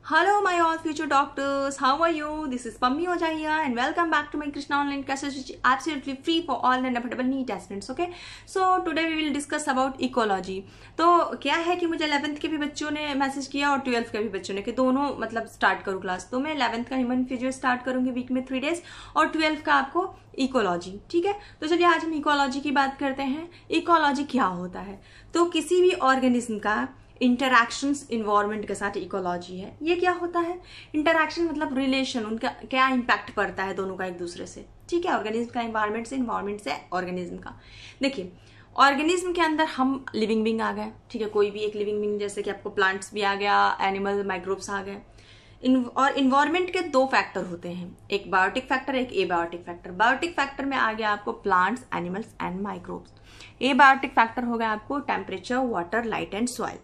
Hello, my all future doctors. How are you? This is Pammi Oja here, and welcome back to my Krishna Online classes, which is absolutely free for all and affordable NEET aspirants. Okay, so today we will discuss about ecology. तो क्या है कि मुझे 11th के भी बच्चों ने message किया और 12th के भी बच्चों ने कि दोनों मतलब स्टार्ट करूँ क्लास। तो मैं 11th का ह्यूमन फिजियो स्टार्ट करूंगी वीक में 3 डेज और 12th का आपको इकोलॉजी। ठीक है, तो चलिए आज हम इकोलॉजी की बात करते हैं। इकोलॉजी क्या होता है? तो किसी भी ऑर्गेनिज्म का इंटरैक्शंस इन्वायरमेंट के साथ इकोलॉजी है। ये क्या होता है? इंटरैक्शन मतलब रिलेशन, उनका क्या इम्पैक्ट पड़ता है दोनों का एक दूसरे से। ठीक है, ऑर्गेनिज्म का इन्वायरमेंट से ऑर्गेनिज्म का। देखिए, ऑर्गेनिज्म के अंदर हम लिविंग बींग आ गए। ठीक है, कोई भी एक लिविंग बींग, जैसे कि आपको प्लांट्स भी आ गया, एनिमल माइक्रोब्स आ गए। और इन्वायरमेंट के दो फैक्टर होते हैं, एक बायोटिक फैक्टर, एक एबायोटिक फैक्टर। बायोटिक फैक्टर में आ गया आपको plants, animals and microbes. Abiotic factor हो गया आपको temperature, water, light and soil.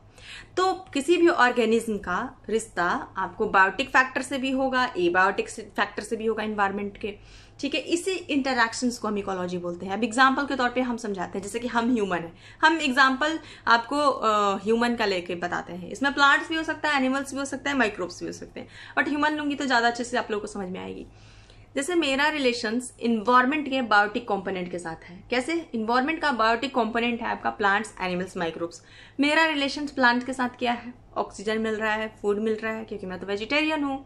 तो किसी भी ऑर्गेनिज्म का रिश्ता आपको बायोटिक फैक्टर से भी होगा, एबायोटिक फैक्टर से भी होगा इन्वायरमेंट के। ठीक है, इसी इंटरैक्शंस को हम इकोलॉजी बोलते हैं। अब एग्जांपल के तौर पे हम समझाते हैं, जैसे कि हम ह्यूमन है, हम एग्जांपल आपको ह्यूमन का लेके बताते हैं। इसमें प्लांट्स भी हो सकता है, एनिमल्स भी हो सकता है, माइक्रोब्स भी हो सकते हैं, बट ह्यूमन लूंगी तो ज्यादा अच्छे से आप लोगों को समझ में आएगी। जैसे मेरा रिलेशंस इन्वायरमेंट के बायोटिक कंपोनेंट के साथ है। कैसे? इन्वायरमेंट का बायोटिक कंपोनेंट है आपका प्लांट्स, एनिमल्स, माइक्रोब्स। मेरा रिलेशन प्लांट के साथ क्या है? ऑक्सीजन मिल रहा है, फूड मिल रहा है, क्योंकि मैं तो वेजिटेरियन हूँ।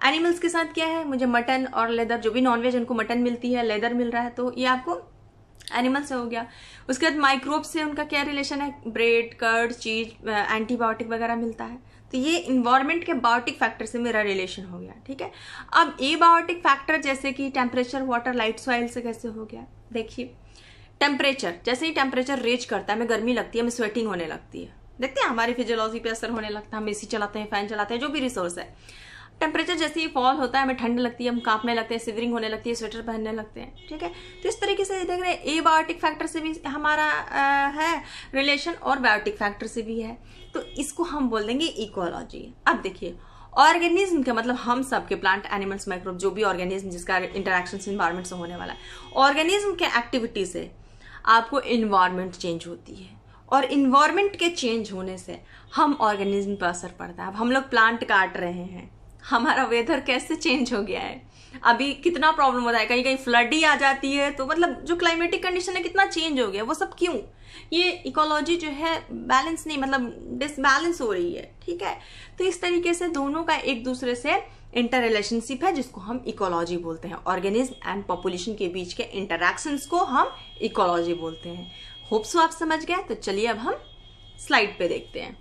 एनिमल्स के साथ क्या है? मुझे मटन और लेदर, जो भी नॉनवेज उनको मटन मिलती है, लेदर मिल रहा है, तो ये आपको एनिमल से हो गया। उसके बाद माइक्रोब से उनका क्या रिलेशन है? ब्रेड, कर्ड, चीज, एंटीबायोटिक वगैरह मिलता है। तो ये इन्वायरमेंट के बायोटिक फैक्टर से मेरा रिलेशन हो गया। ठीक है, अब एबायोटिक फैक्टर जैसे कि टेम्परेचर, वाटर, लाइट, सॉइल से कैसे हो गया? देखिए, टेम्परेचर, जैसे ही टेम्परेचर रेज करता है, हमें गर्मी लगती है, हमें स्वेटिंग होने लगती है। देखते हैं हमारी फिजियोलॉजी पे असर होने लगता है, हम एसी चलाते हैं, फैन चलाते हैं, जो भी रिसोर्स है। टेम्परेचर जैसे ही फॉल होता है, हमें ठंड लगती है, हम कांपने लगते हैं, सिवरिंग होने लगती है, स्वेटर पहनने लगते हैं। ठीक है, तो इस तरीके से देख रहे हैं एबायोटिक फैक्टर से भी हमारा है रिलेशन और बायोटिक फैक्टर से भी है। तो इसको हम बोल देंगे इकोलॉजी। अब देखिए, ऑर्गेनिज्म का मतलब हम सब के, प्लांट, एनिमल्स, माइक्रोब, जो भी ऑर्गेनिज्म जिसका इंटरैक्शन इन्वायरमेंट से होने वाला है, ऑर्गेनिज्म के एक्टिविटी से आपको इन्वायरमेंट चेंज होती है, और इन्वायरमेंट के चेंज होने से हम ऑर्गेनिज्म पर असर पड़ता है। अब हम लोग प्लांट काट रहे हैं, हमारा वेदर कैसे चेंज हो गया है, अभी कितना प्रॉब्लम होता है, कहीं कहीं फ्लड ही आ जाती है। तो मतलब जो क्लाइमेटिक कंडीशन है कितना चेंज हो गया, वो सब क्यों? ये इकोलॉजी जो है बैलेंस नहीं, मतलब डिसबैलेंस हो रही है। ठीक है, तो इस तरीके से दोनों का एक दूसरे से इंटर रिलेशनशिप है, जिसको हम इकोलॉजी बोलते हैं। ऑर्गेनिज्म एंड पॉपुलेशन के बीच के इंटरैक्शंस को हम इकोलॉजी बोलते हैं। होप सो आप समझ गए। तो चलिए अब हम स्लाइड पे देखते हैं।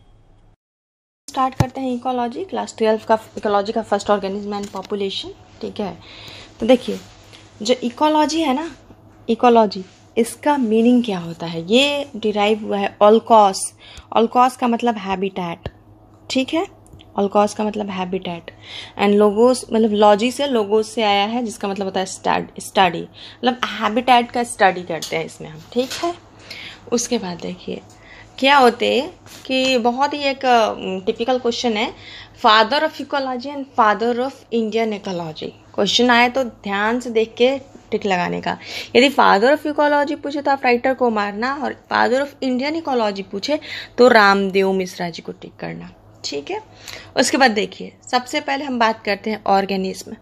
स्टार्ट करते हैं इकोलॉजी, क्लास 12 का इकोलॉजी का फर्स्ट ऑर्गेनिज्म एंड पॉपुलेशन। ठीक है, तो देखिए, जो इकोलॉजी है ना, इकोलॉजी, इसका मीनिंग क्या होता है? ये डिराइव हुआ है ओलकॉस। ओलकॉस का मतलब हैबिटेट। ठीक है, ओलकॉस का मतलब हैबिटेट, एंड लोगोस मतलब लॉजी से, लोगोस से आया है, जिसका मतलब होता है स्टडी, मतलब हैबिटेट का स्टडी करते हैं इसमें हम। ठीक है, उसके बाद देखिए क्या होते कि बहुत ही एक टिपिकल क्वेश्चन है, father of ecology and father of Indian ecology. Question आए तो ध्यान से देख के टिक लगाने का। यदि फादर ऑफ इकोलॉजी पूछे तो आप राइटर को मारना, और फादर ऑफ इंडियन इकोलॉजी पूछे तो रामदेव मिश्रा जी को टिक करना। ठीक है, उसके बाद देखिए, सबसे पहले हम बात करते हैं ऑर्गेनिज्म।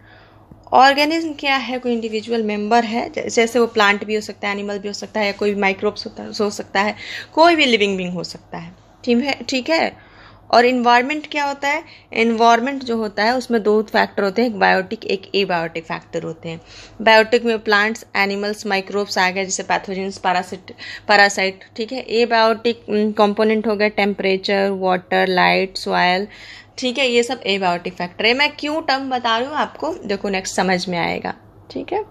ऑर्गेनिज्म क्या है? कोई इंडिविजुअल मेंबर है, जैसे वो प्लांट भी हो सकता है, एनिमल भी हो सकता है, या कोई भी माइक्रोब्स हो सकता है, कोई भी लिविंग बींग हो सकता है। ठीक है, और इन्वायरमेंट क्या होता है? इन्वायरमेंट जो होता है उसमें दो फैक्टर होते हैं, एक बायोटिक, एक एबायोटिक फैक्टर होते हैं। बायोटिक में प्लांट्स, एनिमल्स, माइक्रोब्स आ गए, जैसे पैथोजेंस, पैरासाइट। ठीक है, एबायोटिक कंपोनेंट हो गया टेम्परेचर, वाटर, लाइट, सॉइल। ठीक है, ये सब एबायोटिक फैक्टर है। मैं क्यों टर्म बता रही हूँ आपको, देखो नेक्स्ट समझ में आएगा। ठीक है,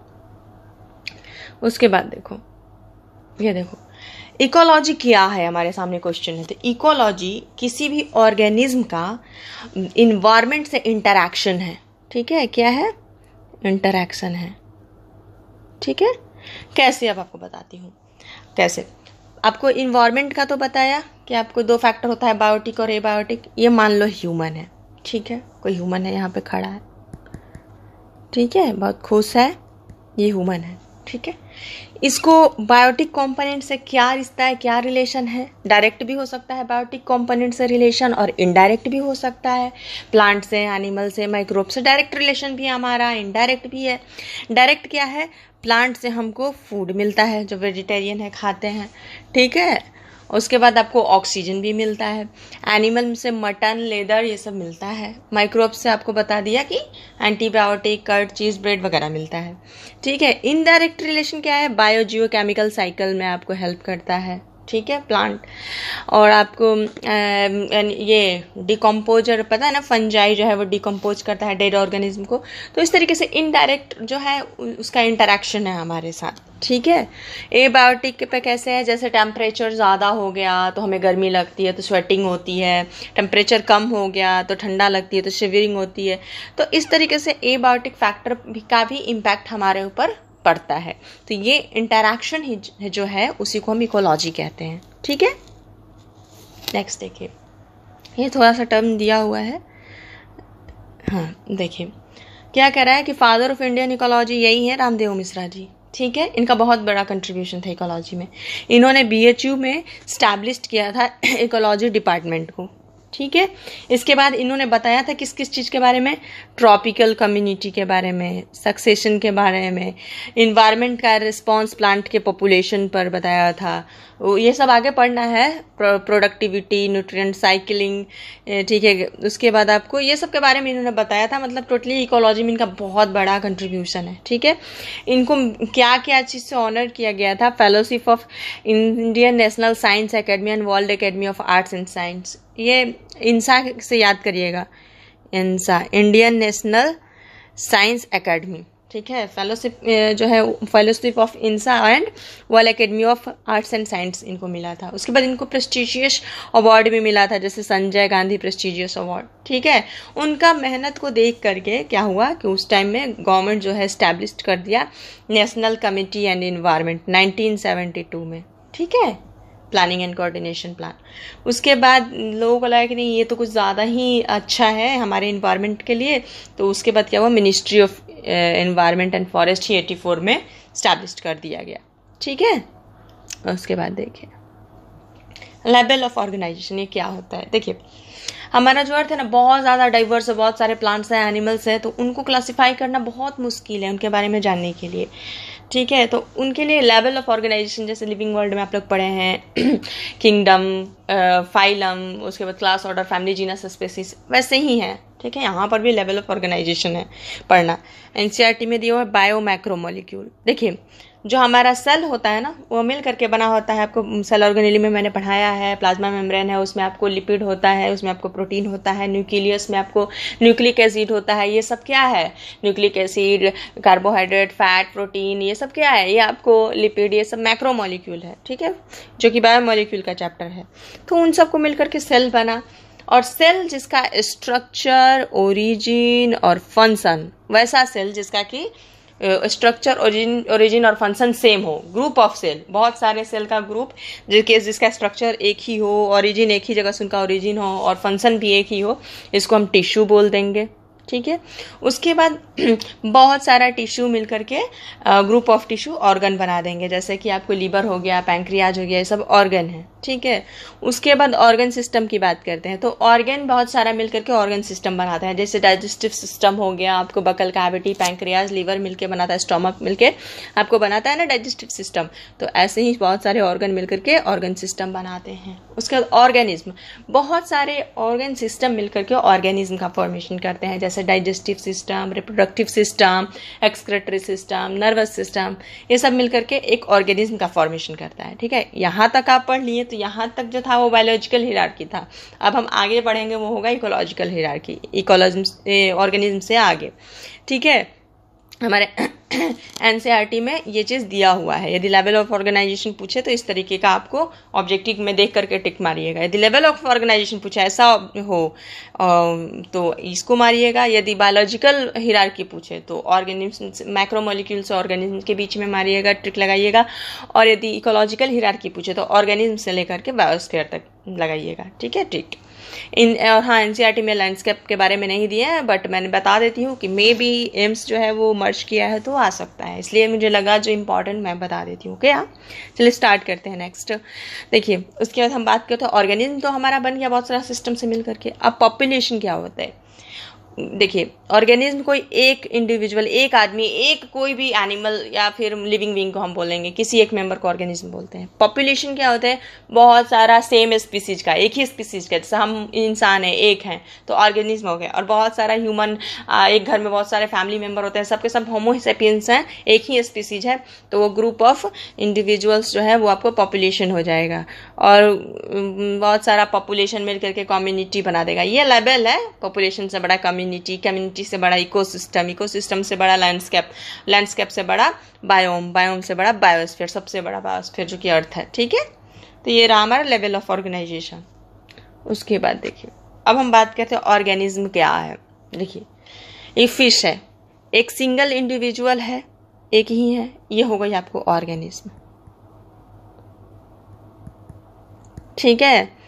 उसके बाद देखो, ये देखो इकोलॉजी क्या है, हमारे सामने क्वेश्चन है। तो इकोलॉजी किसी भी ऑर्गेनिज्म का इन्वायरमेंट से इंटरैक्शन है। ठीक है, क्या है? इंटरैक्शन है। ठीक है, कैसे? अब आपको बताती हूँ कैसे। आपको इन्वायरमेंट का तो बताया कि आपको दो फैक्टर होता है, बायोटिक और एबायोटिक। ये मान लो ह्यूमन है। ठीक है, कोई ह्यूमन है यहाँ पे खड़ा है। ठीक है, बहुत खुश है, ये ह्यूमन है। ठीक है, इसको बायोटिक कंपोनेंट से क्या रिश्ता है, क्या रिलेशन है? डायरेक्ट भी हो सकता है बायोटिक कंपोनेंट से रिलेशन, और इनडायरेक्ट भी हो सकता है। प्लांट से, एनिमल से, माइक्रोब से डायरेक्ट रिलेशन भी हमारा, इनडायरेक्ट भी है। डायरेक्ट क्या है? प्लांट से हमको फूड मिलता है, जो वेजिटेरियन है खाते हैं, ठीक है। उसके बाद आपको ऑक्सीजन भी मिलता है। एनिमल से मटन, लेदर, ये सब मिलता है। माइक्रोब से आपको बता दिया कि एंटीबायोटिक, कर्ड, चीज़, ब्रेड वगैरह मिलता है, ठीक है। इनडायरेक्ट रिलेशन क्या है? बायोजियोकेमिकल साइकिल में आपको हेल्प करता है, ठीक है, प्लांट। और आपको ये डिकम्पोजर पता है ना, फंजाई जो है वो डिकम्पोज करता है डेड ऑर्गेनिज्म को। तो इस तरीके से इनडायरेक्ट जो है उसका इंटरेक्शन है हमारे साथ, ठीक है। एबायोटिक पे कैसे है? जैसे टेम्परेचर ज़्यादा हो गया तो हमें गर्मी लगती है, तो स्वेटिंग होती है। टेम्परेचर कम हो गया तो ठंडा लगती है, तो शिवरिंग होती है। तो इस तरीके से एबायोटिक फैक्टर का भी इम्पैक्ट हमारे ऊपर पड़ता है। तो ये इंटरैक्शन ही जो है उसी को हम इकोलॉजी कहते हैं, ठीक है। नेक्स्ट देखिए, ये थोड़ा सा टर्म दिया हुआ है। हाँ देखिए क्या कह रहा है कि फादर ऑफ इंडियन इकोलॉजी यही है रामदेव मिश्रा जी, ठीक है। इनका बहुत बड़ा कंट्रीब्यूशन था इकोलॉजी में। इन्होंने BHU में स्टैब्लिश किया था इकोलॉजी डिपार्टमेंट को, ठीक है। इसके बाद इन्होंने बताया था किस किस चीज़ के बारे में? ट्रॉपिकल कम्युनिटी के बारे में, सक्सेशन के बारे में, इन्वायरमेंट का रिस्पॉन्स प्लांट के पॉपुलेशन पर बताया था। ये सब आगे पढ़ना है, प्रोडक्टिविटी, न्यूट्रिएंट साइकिलिंग, ठीक है। उसके बाद आपको ये सब के बारे में इन्होंने बताया था। मतलब टोटली इकोलॉजी में इनका बहुत बड़ा कंट्रीब्यूशन है, ठीक है। इनको क्या क्या चीज़ से ऑनर किया गया था? Fellowship of Indian National Science Academy and World Academy of Arts and Science. ये इंसा से याद करिएगा, INSA, Indian National Science Academy, ठीक है। फेलोशिप जो है fellowship of INSA and World Academy of Arts and Science इनको मिला था। उसके बाद इनको प्रेस्टिजियस अवार्ड भी मिला था, जैसे संजय गांधी प्रेस्टिजियस अवार्ड, ठीक है। उनका मेहनत को देख करके क्या हुआ कि उस टाइम में गवर्नमेंट जो है एस्टैब्लिश कर दिया नेशनल कमिटी एंड इन्वायरमेंट 1972 में, ठीक है, प्लानिंग एंड कोऑर्डिनेशन प्लान। उसके बाद लोगों को लगा कि नहीं ये तो कुछ ज़्यादा ही अच्छा है हमारे इन्वायरमेंट के लिए। तो उसके बाद क्या हुआ? Ministry of environment and forest ही 84 में स्टैब्लिश कर दिया गया, ठीक है। उसके बाद देखिए लेवल ऑफ ऑर्गेनाइजेशन, ये क्या होता है? देखिए हमारा जो अर्थ है ना बहुत ज़्यादा डाइवर्स है, बहुत सारे प्लांट्स हैं, एनिमल्स हैं, तो उनको क्लासीफाई करना बहुत मुश्किल है उनके बारे में जानने के लिए, ठीक है। तो उनके लिए लेवल ऑफ ऑर्गेनाइजेशन, जैसे लिविंग वर्ल्ड में आप लोग पढ़े हैं किंगडम, फाइलम, उसके बाद class, order, family, genus, species, वैसे ही है, ठीक है। यहाँ पर भी लेवल ऑफ ऑर्गेनाइजेशन है पढ़ना। NCERT में दिया हुआ है बायो मैक्रोमोलिक्यूल। देखिए जो हमारा सेल होता है ना वो मिल करके बना होता है। आपको सेल ऑर्गेनेली में मैंने पढ़ाया है। प्लाज्मा मेम्ब्रेन है, उसमें आपको लिपिड होता है, उसमें आपको प्रोटीन होता है, न्यूक्लियस में आपको न्यूक्लिक एसिड होता है। ये सब क्या है? Nucleic acid, carbohydrate, fat, protein, ये सब क्या है? ये आपको लिपिड, ये सब मैक्रोमोलिक्यूल है, ठीक है, जो कि बायोमोलिक्यूल का चैप्टर है। तो उन सबको मिल करके सेल बना। और सेल जिसका स्ट्रक्चर, ओरिजिन और फंक्शन, वैसा सेल जिसका कि स्ट्रक्चर, ओरिजिन और फंक्शन सेम हो। ग्रुप ऑफ सेल, बहुत सारे सेल का ग्रुप जिसका स्ट्रक्चर एक ही हो, ओरिजिन एक ही जगह से उनका ओरिजिन हो और फंक्शन भी एक ही हो, इसको हम टिश्यू बोल देंगे, ठीक है। उसके बाद बहुत सारा टिश्यू मिल करके ग्रुप ऑफ टिश्यू ऑर्गन बना देंगे। जैसे कि आपको लीवर हो गया, पैंक्रियाज हो गया, ये सब ऑर्गन है, ठीक है। उसके बाद ऑर्गन सिस्टम की बात करते हैं। तो ऑर्गन बहुत सारा मिल करके ऑर्गन सिस्टम बनाता है। जैसे डाइजेस्टिव सिस्टम हो गया, आपको बकल कैविटी, पैंक्रियाज, लीवर मिलके बनाता है, स्टोमक मिलके आपको बनाता है ना डाइजेस्टिव सिस्टम। तो ऐसे ही बहुत सारे ऑर्गन मिल करके ऑर्गन सिस्टम बनाते हैं। उसके बाद ऑर्गेनिज्म, बहुत सारे ऑर्गन सिस्टम मिल करके ऑर्गेनिज्म का फॉर्मेशन करते हैं। जैसे digestive system, reproductive system, excretory system, nervous system, ये सब मिल करके एक ऑर्गेनिज्म का फॉर्मेशन करता है, ठीक है। यहाँ तक आप पढ़ लिए। तो यहाँ तक जो था वो बायोलॉजिकल हिरार्की था। अब हम आगे बढ़ेंगे, वो होगा इकोलॉजिकल हिरार्की, इकोलॉजिज्म ऑर्गेनिज्म से आगे, ठीक है। हमारे NCERT में ये चीज़ दिया हुआ है। यदि लेवल ऑफ ऑर्गेनाइजेशन पूछे तो इस तरीके का आपको ऑब्जेक्टिव में देख करके टिक मारिएगा। यदि लेवल ऑफ ऑर्गेनाइजेशन पूछे ऐसा हो तो इसको मारिएगा। यदि बायोलॉजिकल हिरार्की पूछे तो ऑर्गेनिज्म, मैक्रोमोलिक्यूल से ऑर्गेनिज्म के बीच में मारिएगा, ट्रिक लगाइएगा। और यदि इकोलॉजिकल हिरार्की पूछे तो ऑर्गेनिज्म से लेकर के बायोस्फीयर तक लगाइएगा, ठीक है, ट्रिक। और हाँ, एनसीईआरटी में लैंडस्केप के बारे में नहीं दिया है, बट मैंने बता देती हूँ कि मे बी एम्स जो है वो मर्ज किया है तो आ सकता है, इसलिए मुझे लगा जो इम्पोर्टेंट मैं बता देती हूँ। क्या, चलिए स्टार्ट करते हैं। नेक्स्ट देखिए, उसके बाद हम बात करते हैं ऑर्गेनिज्म तो हमारा बन गया बहुत सारा सिस्टम से मिल करके। अब पॉपुलेशन क्या होता है? देखिए, ऑर्गेनिज्म कोई एक इंडिविजुअल, एक आदमी, एक कोई भी एनिमल या फिर लिविंग बीइंग को हम बोलेंगे, किसी एक मेंबर को ऑर्गेनिज्म बोलते हैं। पॉपुलेशन क्या होता है? बहुत सारा सेम स्पीसीज का, एक ही स्पीसीज का, जैसे हम इंसान है एक हैं तो ऑर्गेनिज्म हो गया। और बहुत सारा ह्यूमन, एक घर में बहुत सारे फैमिली मेंबर होते हैं, सबके सब होमो सेपियंस हैं, एक ही स्पीसीज है, तो वो ग्रुप ऑफ इंडिविजुअल्स जो है वो आपको पॉपुलेशन हो जाएगा। और बहुत सारा पॉपुलेशन मिल करके कम्युनिटी बना देगा। ये लेवल है, पॉपुलेशन से बड़ा कम्युनिटी, कम्युनिटी से बड़ा इकोसिस्टम, इकोसिस्टम से बड़ा लैंडस्केप, लैंडस्केप से बड़ा बायोम, बायोम से बड़ा बायोस्फीयर, सबसे बड़ा बायोस्फीयर जो कि अर्थ है। ठीक है, तो ये रहा हमारा लेवल ऑफ ऑर्गेनाइजेशन। उसके बाद देखिए, अब हम बात करते हैं ऑर्गेनिज्म क्या है। देखिए, ये फिश है, एक सिंगल इंडिविजुअल है, एक ही है, ये हो गई आपको ऑर्गेनिज्म। ठीक है,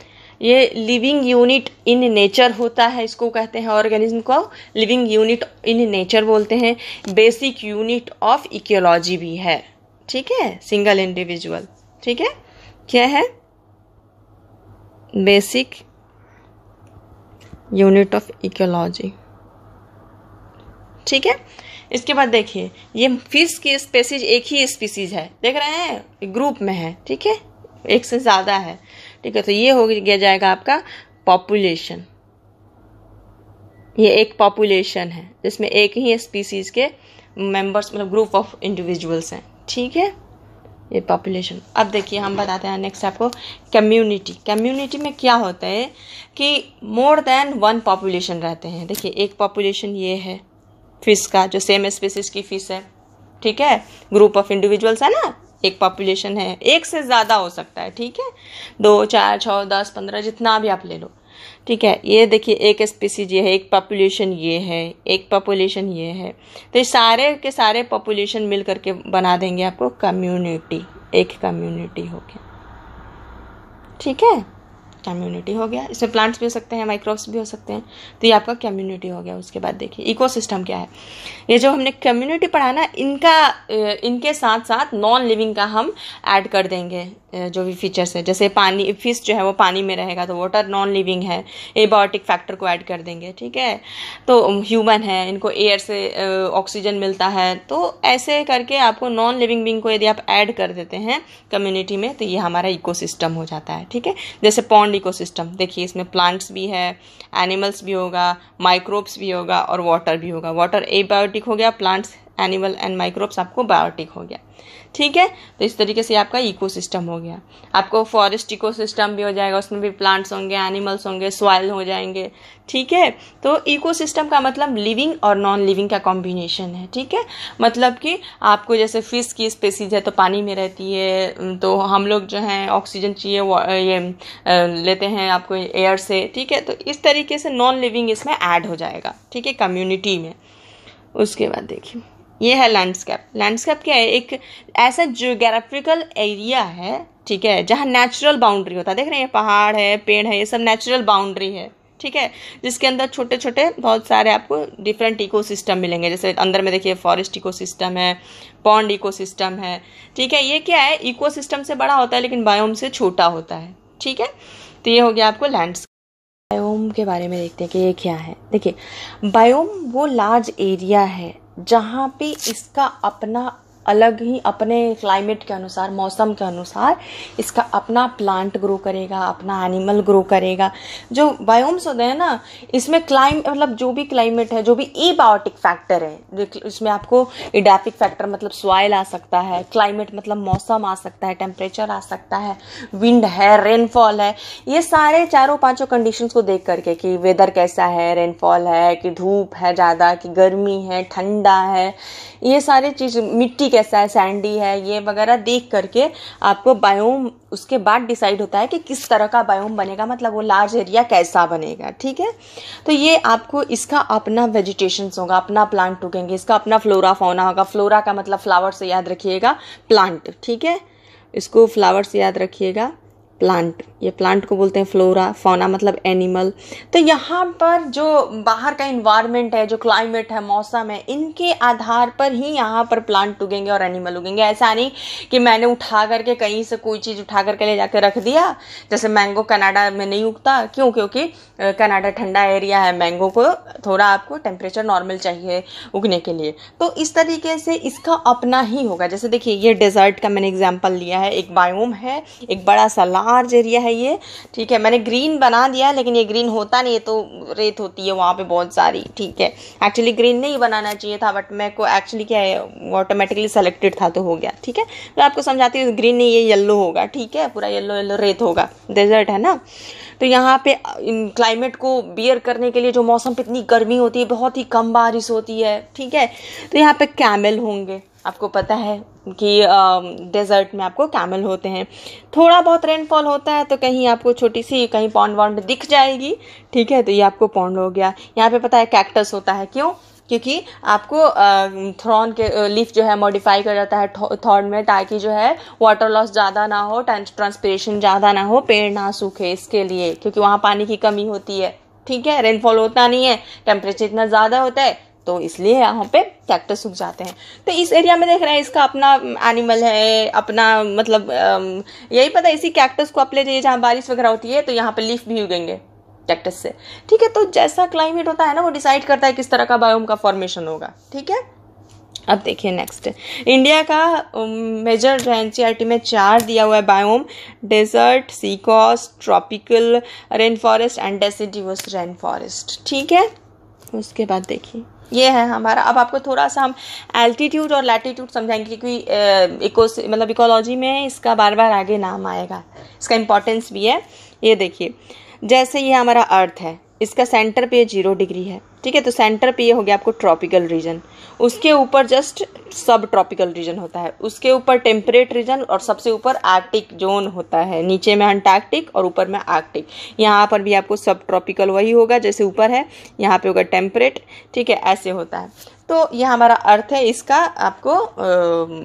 ये लिविंग यूनिट इन नेचर होता है, इसको कहते हैं ऑर्गेनिज्म को लिविंग यूनिट इन नेचर बोलते हैं। बेसिक यूनिट ऑफ इकोलॉजी भी है। ठीक है, सिंगल इंडिविजुअल। ठीक है, क्या है? Basic unit of ecology. ठीक है, इसके बाद देखिए, ये फिश की स्पीसीज एक ही स्पीसीज है, देख रहे हैं, ग्रुप में है। ठीक है, एक से ज्यादा है। ठीक है, तो ये हो गया जाएगा आपका पॉपुलेशन। ये एक पॉपुलेशन है जिसमें एक ही स्पीसीज के मेंबर्स, मतलब ग्रुप ऑफ इंडिविजुअल्स हैं। ठीक है, ये पॉपुलेशन। अब देखिए, हम बताते हैं नेक्स्ट आपको कम्युनिटी। कम्युनिटी में क्या होता है कि मोर देन वन पॉपुलेशन रहते हैं। देखिए, एक पॉपुलेशन ये है फिश का, जो सेम स्पीसीज की फिश है। ठीक है, ग्रुप ऑफ इंडिविजुअल्स है ना, एक पॉपुलेशन है, एक से ज़्यादा हो सकता है। ठीक है, 2, 4, 6, 10, 15, जितना भी आप ले लो। ठीक है, ये देखिए, एक स्पीसीज ये है, एक पॉपुलेशन ये है, एक पॉपुलेशन ये है, तो ये सारे के सारे पॉपुलेशन मिल करके बना देंगे आपको कम्युनिटी। एक कम्युनिटी हो गया। ठीक है, कम्युनिटी हो गया। इसमें प्लांट्स भी हो सकते हैं, माइक्रोब्स भी हो सकते हैं, तो ये आपका कम्युनिटी हो गया। उसके बाद देखिए, इकोसिस्टम क्या है। ये जो हमने कम्युनिटी पढ़ा ना, इनके साथ साथ नॉन लिविंग का हम ऐड कर देंगे, जो भी फीचर्स है। जैसे पानी, फिश जो है वो पानी में रहेगा तो वाटर नॉन लिविंग है, एबायोटिक फैक्टर को ऐड कर देंगे। ठीक है, तो ह्यूमन है, इनको एयर से ऑक्सीजन मिलता है, तो ऐसे करके आपको नॉन लिविंग बीइंग को यदि आप ऐड कर देते हैं कम्युनिटी में, तो ये हमारा इकोसिस्टम हो जाता है। ठीक है, जैसे पॉन्ड इकोसिस्टम, देखिए इसमें प्लांट्स भी है, एनिमल्स भी होगा, माइक्रोब्स भी होगा और वाटर भी होगा। वाटर एबायोटिक हो गया, प्लांट्स, एनिमल एंड माइक्रोब्स आपको बायोटिक हो गया। ठीक है, तो इस तरीके से आपका इकोसिस्टम हो गया। आपको फॉरेस्ट इकोसिस्टम भी हो जाएगा, उसमें भी प्लांट्स होंगे, एनिमल्स होंगे, सॉइल हो जाएंगे। ठीक है, तो इकोसिस्टम का मतलब लिविंग और नॉन लिविंग का कॉम्बिनेशन है। ठीक है, मतलब कि आपको जैसे फिश की स्पीसीज है तो पानी में रहती है, तो हम लोग जो हैं ऑक्सीजन चाहिए ये लेते हैं आपको एयर से। ठीक है, तो इस तरीके से नॉन लिविंग इसमें ऐड हो जाएगा। ठीक है, कम्युनिटी में। उसके बाद देखिए, ये है लैंडस्केप। लैंडस्केप क्या है? एक ऐसा ज्योग्राफिकल एरिया है, ठीक है, जहाँ नेचुरल बाउंड्री होता है। देख रहे हैं, पहाड़ है, पेड़ है, ये सब नेचुरल बाउंड्री है। ठीक है, जिसके अंदर छोटे छोटे बहुत सारे आपको डिफरेंट इकोसिस्टम मिलेंगे। जैसे अंदर में देखिए फॉरेस्ट इकोसिस्टम है, पॉन्ड इकोसिस्टम है। ठीक है, ये क्या है, इकोसिस्टम से बड़ा होता है लेकिन बायोम से छोटा होता है। ठीक है, तो ये हो गया आपको लैंडस्केप। बायोम के बारे में देखते हैं कि ये क्या है। देखिए, बायोम वो लार्ज एरिया है जहाँ पे इसका अपना अलग ही, अपने क्लाइमेट के अनुसार, मौसम के अनुसार इसका अपना प्लांट ग्रो करेगा, अपना एनिमल ग्रो करेगा। जो बायोम्स होते हैं ना, इसमें मतलब जो भी क्लाइमेट है, जो भी एबायोटिक फैक्टर है, इसमें आपको एडाफिक फैक्टर मतलब सॉइल आ सकता है, क्लाइमेट मतलब मौसम आ सकता है, टेम्परेचर आ सकता है, विंड है, रेनफॉल है। ये सारे चारों पांचों कंडीशंस को देख करके कि वेदर कैसा है, रेनफॉल है कि धूप है ज़्यादा कि गर्मी है, ठंडा है, ये सारी चीज़, मिट्टी कैसा है, सैंडी है, ये वगैरह देख करके आपको बायोम उसके बाद डिसाइड होता है कि किस तरह का बायोम बनेगा, मतलब वो लार्ज एरिया कैसा बनेगा। ठीक है, तो ये आपको इसका अपना वेजिटेशंस होगा, अपना प्लांट उगेंगे, इसका अपना फ्लोरा फौना होगा। फ्लोरा का मतलब फ्लावर से याद रखिएगा, प्लांट। ठीक है, इसको फ्लावर से याद रखिएगा, प्लांट, ये प्लांट को बोलते हैं फ्लोरा, फौना मतलब एनिमल। तो यहाँ पर जो बाहर का इन्वायरमेंट है, जो क्लाइमेट है, मौसम है, इनके आधार पर ही यहाँ पर प्लांट उगेंगे और एनिमल उगेंगे। ऐसा नहीं कि मैंने उठा करके कहीं से कोई चीज़ उठा करके ले जाकर रख दिया। जैसे मैंगो कनाडा में नहीं उगता, क्यों? क्योंकि कनाडा ठंडा एरिया है, मैंगो को थोड़ा आपको टेम्परेचर नॉर्मल चाहिए उगने के लिए। तो इस तरीके से इसका अपना ही होगा। जैसे देखिए ये डेजर्ट का मैंने एग्जांपल लिया है, एक बायोम है, एक बड़ा सा लार्ज एरिया है ये, ठीक है। मैंने ग्रीन बना दिया, लेकिन ये ग्रीन होता नहीं है, तो रेत होती है वहाँ पे बहुत सारी, ठीक है। एक्चुअली ग्रीन नहीं बनाना चाहिए था, बट मेरे को एक्चुअली क्या है ऑटोमेटिकली सेलेक्टेड था तो हो गया, ठीक है। मैं आपको समझाती हूँ, ग्रीन नहीं, ये येलो होगा, ठीक है, पूरा येलो येलो रेत होगा, डेजर्ट है ना। तो यहाँ पे क्लाइमेट को बियर करने के लिए, जो मौसम पे इतनी गर्मी होती है, बहुत ही कम बारिश होती है, ठीक है, तो यहाँ पे कैमल होंगे। आपको पता है कि डेजर्ट में आपको कैमल होते हैं। थोड़ा बहुत रेनफॉल होता है तो कहीं आपको छोटी सी कहीं पॉन्ड वॉन्ड दिख जाएगी, ठीक है, तो ये आपको पॉन्ड हो गया। यहाँ पे पता है कैक्टस होता है, क्यों? क्योंकि आपको थॉर्न के लीफ जो है मॉडिफाई कर जाता है थॉर्न में, ताकि जो है वाटर लॉस ज़्यादा ना हो, ट्रांसपिरेशन ज़्यादा ना हो, पेड़ ना सूखे, इसके लिए, क्योंकि वहाँ पानी की कमी होती है, ठीक है, रेनफॉल होता नहीं है, टेम्परेचर इतना ज़्यादा होता है, तो इसलिए यहाँ पे कैक्टस सूख जाते हैं। तो इस एरिया में देख रहे हैं इसका अपना एनिमल है, अपना मतलब यही पता है, इसी कैक्टस को आप ले जाइए जहाँ बारिश वगैरह होती है, तो यहाँ पे लीफ भी उगेंगे कैक्टस से, ठीक है। तो जैसा क्लाइमेट होता है ना, वो डिसाइड करता है किस तरह का बायोम का फॉर्मेशन होगा, ठीक है। अब देखिए नेक्स्ट, इंडिया का मेजर जो एनसीईआरटी में 4 दिया हुआ है biome: desert, sea coast, tropical rain forest and deciduous rain forest, ठीक है। उसके बाद देखिए ये है हमारा। अब आपको थोड़ा सा हम एल्टीट्यूड और लैटीट्यूड समझाएंगे, क्योंकि मतलब इकोलॉजी में इसका बार बार आगे नाम आएगा, इसका इम्पोर्टेंस भी है। ये देखिए, जैसे ये हमारा अर्थ है, इसका सेंटर पे 0 डिग्री है, ठीक है, तो सेंटर पे ये हो गया आपको ट्रॉपिकल रीजन। उसके ऊपर जस्ट सब ट्रॉपिकल रीजन होता है, उसके ऊपर टेम्परेट रीजन, और सबसे ऊपर आर्कटिक जोन होता है, नीचे में अंटार्कटिक और ऊपर में आर्कटिक। यहाँ पर भी आपको सब ट्रॉपिकल वही होगा जैसे ऊपर है, यहाँ पे होगा टेम्परेट, ठीक है, ऐसे होता है। तो ये हमारा अर्थ है, इसका आपको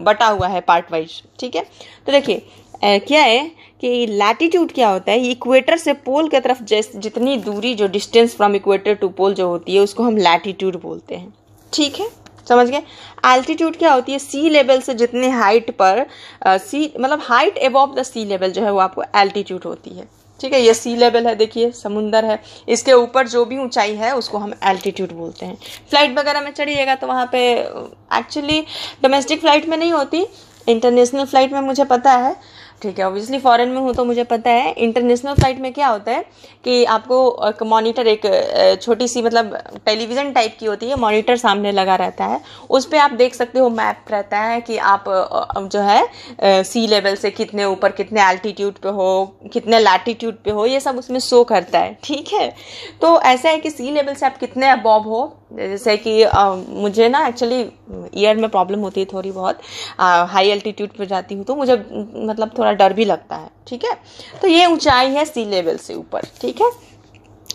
बटा हुआ है पार्ट वाइज, ठीक है। तो देखिए क्या है कि लैटीट्यूड क्या होता है, इक्वेटर से पोल की तरफ जितनी दूरी, जो डिस्टेंस फ्रॉम इक्वेटर टू पोल जो होती है, उसको हम लैटीट्यूड बोलते हैं, ठीक है, समझ गए। एल्टीट्यूड क्या होती है, सी लेवल से जितने हाइट पर सी मतलब height above the sea level जो है वो आपको एल्टीट्यूड होती है, ठीक है। ये सी लेवल है, देखिए समुंदर है, इसके ऊपर जो भी ऊंचाई है उसको हम एल्टीट्यूड बोलते हैं। फ्लाइट वगैरह में चढ़िएगा तो वहाँ पे एक्चुअली डोमेस्टिक फ्लाइट में नहीं होती, इंटरनेशनल फ्लाइट में मुझे पता है, ठीक है। ऑब्वियसली फॉरेन में हूँ तो मुझे पता है। इंटरनेशनल फ्लाइट में क्या होता है कि आपको एक मॉनिटर, एक छोटी सी मतलब टेलीविज़न टाइप की होती है, मॉनिटर सामने लगा रहता है, उस पर आप देख सकते हो, मैप रहता है कि आप जो है सी लेवल से कितने ऊपर, कितने एल्टीट्यूड पे हो, कितने लैटीट्यूड पे हो, ये सब उसमें शो करता है, ठीक है। तो ऐसा है कि सी लेवल से आप कितने अबव हो, जैसे कि मुझे ना एक्चुअली ईयर में प्रॉब्लम होती है थोड़ी बहुत, हाई एल्टीट्यूड पे जाती हूँ तो मुझे मतलब थोड़ा डर भी लगता है, ठीक है। तो ये ऊंचाई है सी लेवल से ऊपर, ठीक है।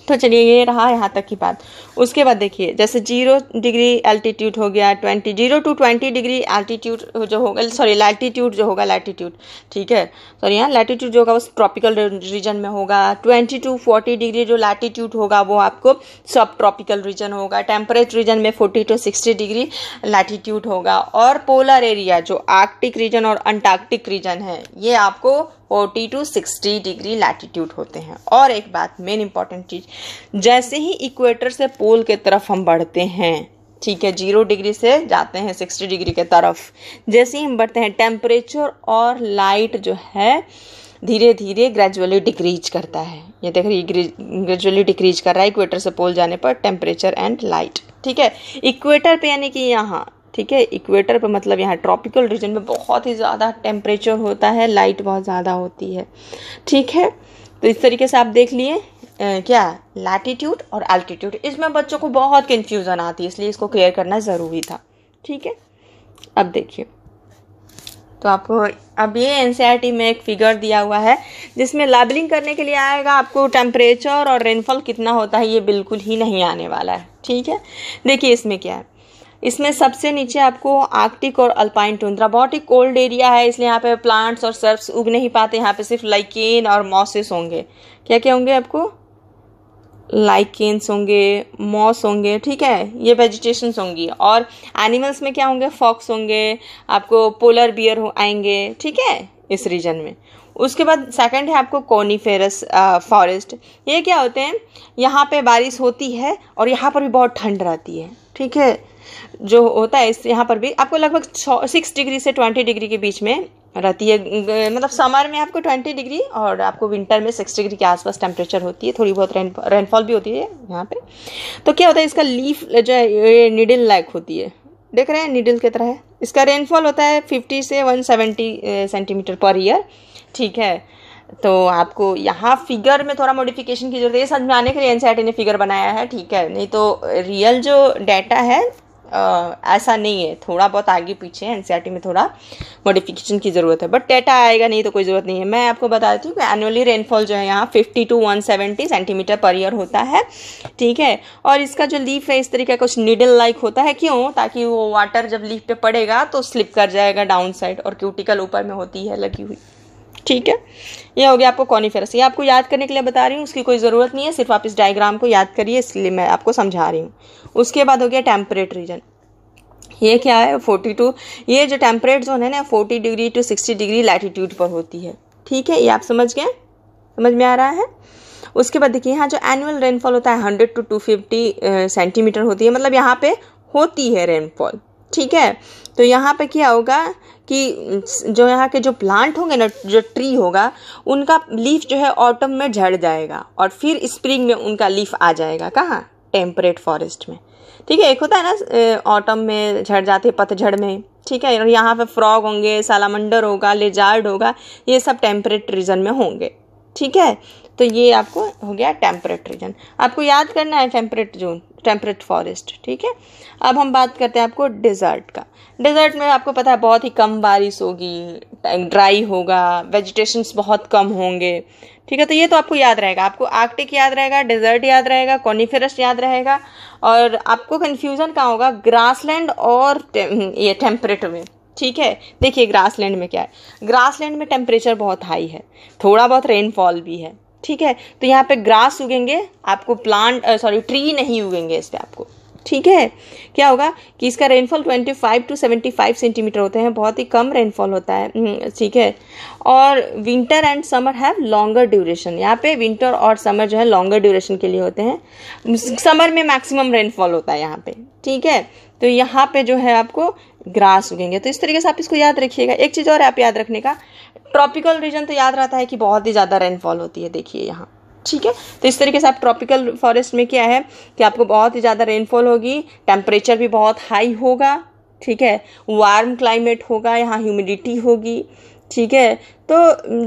तो चलिए ये रहा यहाँ तक की बात। उसके बाद देखिए, जैसे 0 डिग्री एल्टीट्यूड हो गया, 0 to 20 डिग्री एल्टीट्यूड जो होगा, सॉरी लैटीट्यूड जो होगा, लैटीट्यूड, ठीक है, सॉरी यहाँ लैटीट्यूड जो होगा वो ट्रॉपिकल रीजन में होगा। 20 to 40 डिग्री जो लैटीट्यूड होगा वो आपको सब ट्रॉपिकल रीजन होगा। टेम्परेट रीजन में 40 to 60 डिग्री लैटीट्यूड होगा। और पोलर एरिया जो आर्कटिक रीजन और अंटार्कटिक रीजन है, ये आपको 40 to 60 डिग्री लैटीट्यूड होते हैं। और एक बात मेन इंपॉर्टेंट चीज, जैसे ही इक्वेटर से पोल के तरफ हम बढ़ते हैं, ठीक है, 0 डिग्री से जाते हैं 60 डिग्री के तरफ, जैसे ही हम बढ़ते हैं टेम्परेचर और लाइट जो है धीरे धीरे ग्रेजुअली डिक्रीज करता है। ये देख रही ग्रेजुअली डिक्रीज कर रहा है इक्वेटर से पोल जाने पर टेम्परेचर एंड लाइट, ठीक है। इक्वेटर पे यानी कि यहाँ, ठीक है, इक्वेटर पे मतलब यहाँ ट्रॉपिकल रीजन में बहुत ही ज़्यादा टेम्परेचर होता है, लाइट बहुत ज़्यादा होती है, ठीक है। तो इस तरीके से आप देख लिए क्या लैटीट्यूड और एल्टीट्यूड। इसमें बच्चों को बहुत कन्फ्यूज़न आती है, इसलिए इसको क्लियर करना ज़रूरी था, ठीक है। अब देखिए, तो आपको अब ये एनसीईआरटी में एक फिगर दिया हुआ है जिसमें लेबलिंग करने के लिए आएगा, आपको टेम्परेचर और रेनफॉल कितना होता है ये बिल्कुल ही नहीं आने वाला है, ठीक है। देखिए इसमें क्या है, इसमें सबसे नीचे आपको आर्कटिक और अल्पाइन टुंड्रा, बहुत ही कोल्ड एरिया है, इसलिए यहाँ पे प्लांट्स और सर्फ्स उग नहीं पाते। यहाँ पे सिर्फ लाइकेन और मॉसेस होंगे। क्या क्या होंगे आपको? लाइकेन्स होंगे, मॉस होंगे, ठीक है, ये वेजिटेशंस होंगी। और एनिमल्स में क्या होंगे? फॉक्स होंगे, आपको पोलर बियर आएंगे, ठीक है, इस रीजन में। उसके बाद सेकंड है आपको कॉनिफेरस फॉरेस्ट। ये क्या होते हैं? यहाँ पे बारिश होती है और यहाँ पर भी बहुत ठंड रहती है, ठीक है, जो होता है इस यहाँ पर भी आपको लगभग 6 डिग्री से 20 डिग्री के बीच में रहती है। मतलब समर में आपको 20 डिग्री और आपको विंटर में 6 डिग्री के आसपास टेम्परेचर होती है। थोड़ी बहुत रेनफॉल भी होती है यहाँ पे। तो क्या होता है, इसका लीफ जो है ये निडल लाइक होती है, देख रहे हैं, निडल की तरह है। इसका रेनफॉल होता है 50 से 170 सेंटीमीटर पर ईयर, ठीक है। तो आपको यहाँ फिगर में थोड़ा मॉडिफिकेशन की जरूरत है, ये समझ में आने के लिए एनसीईआरटी ने फिगर बनाया है, ठीक है, नहीं तो रियल जो डाटा है ऐसा नहीं है, थोड़ा बहुत आगे पीछे है, एनसीईआरटी में थोड़ा मॉडिफिकेशन की ज़रूरत है, बट डाटा आएगा नहीं तो कोई ज़रूरत नहीं है। मैं आपको बता देती हूँ कि एनुअली रेनफॉल जो है यहाँ 50 to 170 सेंटीमीटर पर ईयर होता है, ठीक है। और इसका जो लीफ है इस तरीके का कुछ निडल लाइक होता है, क्यों? ताकि वो वाटर जब लीफ पे पड़ेगा तो स्लिप कर जाएगा डाउन साइड, और क्यूटिकल ऊपर में होती है लगी हुई, ठीक है। ये हो गया आपको कॉनिफेरस। ये आपको याद करने के लिए बता रही हूँ, उसकी कोई ज़रूरत नहीं है, सिर्फ आप इस डायग्राम को याद करिए, इसलिए मैं आपको समझा रही हूँ। उसके बाद हो गया टेम्परेट रीजन। ये क्या है? 42, ये जो टेम्परेट जोन है ना 40 डिग्री to 60 डिग्री लैटिट्यूड पर होती है, ठीक है, ये आप समझ गए, समझ में आ रहा है। उसके बाद देखिए यहाँ जो एनुअल रेनफॉल होता है 100 to 250 सेंटीमीटर होती है, मतलब यहाँ पे होती है रेनफॉल, ठीक है। तो यहाँ पे क्या होगा कि जो यहाँ के जो प्लांट होंगे ना, जो ट्री होगा, उनका लीफ जो है ऑटम में झड़ जाएगा और फिर स्प्रिंग में उनका लीफ आ जाएगा। कहाँ? टेम्परेट फॉरेस्ट में, ठीक है। एक होता है ना ऑटम में झड़ जाते हैं, पतझड़ में, ठीक है। और यहाँ पे फ्रॉग होंगे, सालामंडर होगा, लेजार्ड होगा, ये सब टेम्परेट रीजन में होंगे, ठीक है। तो ये आपको हो गया टेम्परेट रीजन, आपको याद करना है टेम्परेट जोन, टेम्परेट फॉरेस्ट, ठीक है। अब हम बात करते हैं आपको डेजर्ट का। डेजर्ट में आपको पता है बहुत ही कम बारिश होगी, ड्राई होगा, वेजिटेशंस बहुत कम होंगे, ठीक है। तो ये तो आपको याद रहेगा, आपको आर्कटिक याद रहेगा, डेजर्ट याद रहेगा, कॉनिफेरस याद रहेगा, और आपको कन्फ्यूजन कहाँ होगा? ग्रासलैंड और ये टेम्परेट में, ठीक है। देखिए ग्रासलैंड में क्या है, ग्रासलैंड में टेम्परेचर बहुत हाई है, थोड़ा बहुत रेनफॉल भी है, ठीक है। तो यहाँ पे ग्रास उगेंगे, आपको ट्री नहीं उगेंगे इस पे आपको, ठीक है। क्या होगा कि इसका रेनफॉल 25 to 75 सेंटीमीटर होते हैं, बहुत ही कम रेनफॉल होता है, ठीक है। और winter and summer have longer duration, यहाँ पे विंटर और समर जो है लॉन्गर ड्यूरेशन के लिए होते हैं। समर में मैक्सिमम रेनफॉल होता है यहाँ पे, ठीक है। तो यहाँ पे जो है आपको ग्रास उगेंगे। तो इस तरीके से आप इसको याद रखिएगा। एक चीज़ और आप याद रखने का, ट्रॉपिकल रीजन तो याद रहता है कि बहुत ही ज़्यादा रेनफॉल होती है, देखिए यहाँ, ठीक है। तो इस तरीके से आप ट्रॉपिकल फॉरेस्ट में क्या है कि आपको बहुत ही ज़्यादा रेनफॉल होगी, टेम्परेचर भी बहुत हाई होगा, ठीक है, वार्म क्लाइमेट होगा, यहाँ ह्यूमिडिटी होगी, ठीक है। तो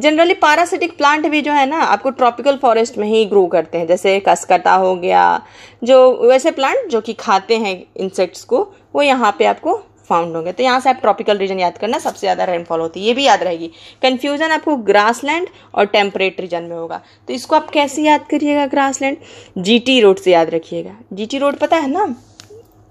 जनरली पैरासिटिक प्लांट भी जो है ना आपको ट्रॉपिकल फॉरेस्ट में ही ग्रो करते हैं, जैसे कसकता हो गया, जो वैसे प्लांट जो कि खाते हैं इंसेक्ट्स को, वो यहाँ पे आपको फाउंड होंगे। तो यहाँ से आप ट्रॉपिकल रीजन याद करना, सबसे ज़्यादा रेनफॉल होती है, ये भी याद रहेगी। कन्फ्यूजन आपको ग्रासलैंड और टेम्परेट रीजन में होगा, तो इसको आप कैसे याद करिएगा? ग्रासलैंड जीटी रोड से याद रखिएगा। जीटी रोड पता है ना,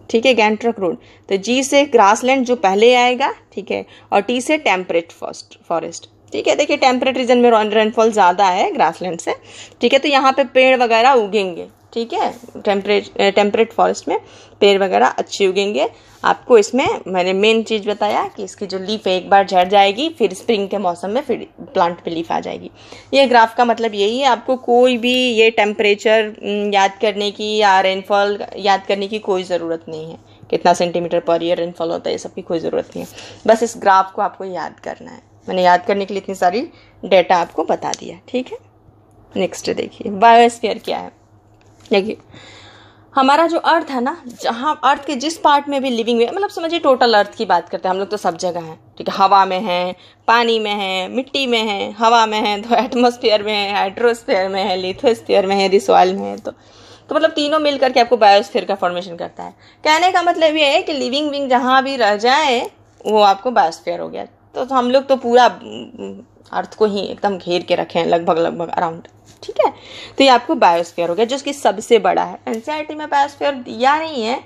ठीक है, गैंगटॉक रोड। तो जी से ग्रासलैंड जो पहले आएगा, ठीक है, और टी से टेम्परेट फॉरेस्ट, ठीक है। देखिए टेम्परेट रीजन में रेनफॉल ज़्यादा है ग्रासलैंड से, ठीक है। तो यहाँ पे पेड़ वगैरह उगेंगे, ठीक है, टेम्परेट फॉरेस्ट में पेड़ वगैरह अच्छे उगेंगे। आपको इसमें मैंने मेन चीज़ बताया कि इसकी जो लीफ है एक बार झड़ जाएगी, फिर स्प्रिंग के मौसम में फिर प्लांट पे लीफ आ जाएगी। ये ग्राफ का मतलब यही है, आपको कोई भी ये टेम्परेचर याद करने की या रेनफॉल याद करने की कोई ज़रूरत नहीं है, कितना सेंटीमीटर पर ईयर रेनफॉल होता है, ये सब की कोई ज़रूरत नहीं है, बस इस ग्राफ को आपको याद करना है। मैंने याद करने के लिए इतनी सारी डेटा आपको बता दिया, ठीक है। नेक्स्ट देखिए बायोस्फीयर क्या है। देखिए हमारा जो अर्थ है ना, जहाँ अर्थ के जिस पार्ट में भी लिविंग है, मतलब समझिए टोटल अर्थ की बात करते हैं हम लोग, तो सब जगह हैं, ठीक है। हवा में है, पानी में है, मिट्टी में है, हवा में है तो एटमॉस्फेयर में है, हाइड्रोस्फीयर में है, लिथोस्फीयर में है, यदि सॉइल में है तो मतलब तीनों मिल करके आपको बायोस्फीयर का फॉर्मेशन करता है। कहने का मतलब ये है कि लिविंग विंग जहाँ भी रह जाए वो आपको बायोस्फीयर हो गया। तो हम लोग तो पूरा अर्थ को ही एकदम घेर के रखे हैं लगभग अराउंड, ठीक है। तो ये आपको बायोस्फीयर हो गया, जो कि सबसे बड़ा है। एनसीईआरटी में बायोस्फीयर दिया नहीं है,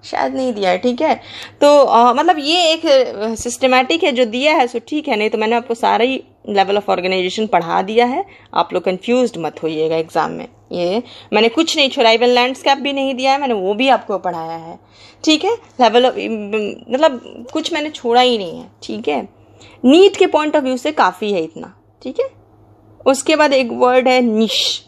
शायद नहीं दिया है, ठीक है। तो मतलब ये एक सिस्टमेटिक है जो दिया है, सो ठीक है, नहीं तो मैंने आपको सारा ही लेवल ऑफ ऑर्गेनाइजेशन पढ़ा दिया है। आप लोग कंफ्यूज्ड मत होइएगा एग्जाम में, ये मैंने कुछ नहीं छोड़ा, इवन लैंडस्केप भी नहीं दिया है, मैंने वो भी आपको पढ़ाया है, ठीक है। लेवल ऑफ मतलब कुछ मैंने छोड़ा ही नहीं है, ठीक है। नीट के पॉइंट ऑफ व्यू से काफ़ी है इतना, ठीक है। उसके बाद एक वर्ड है निश,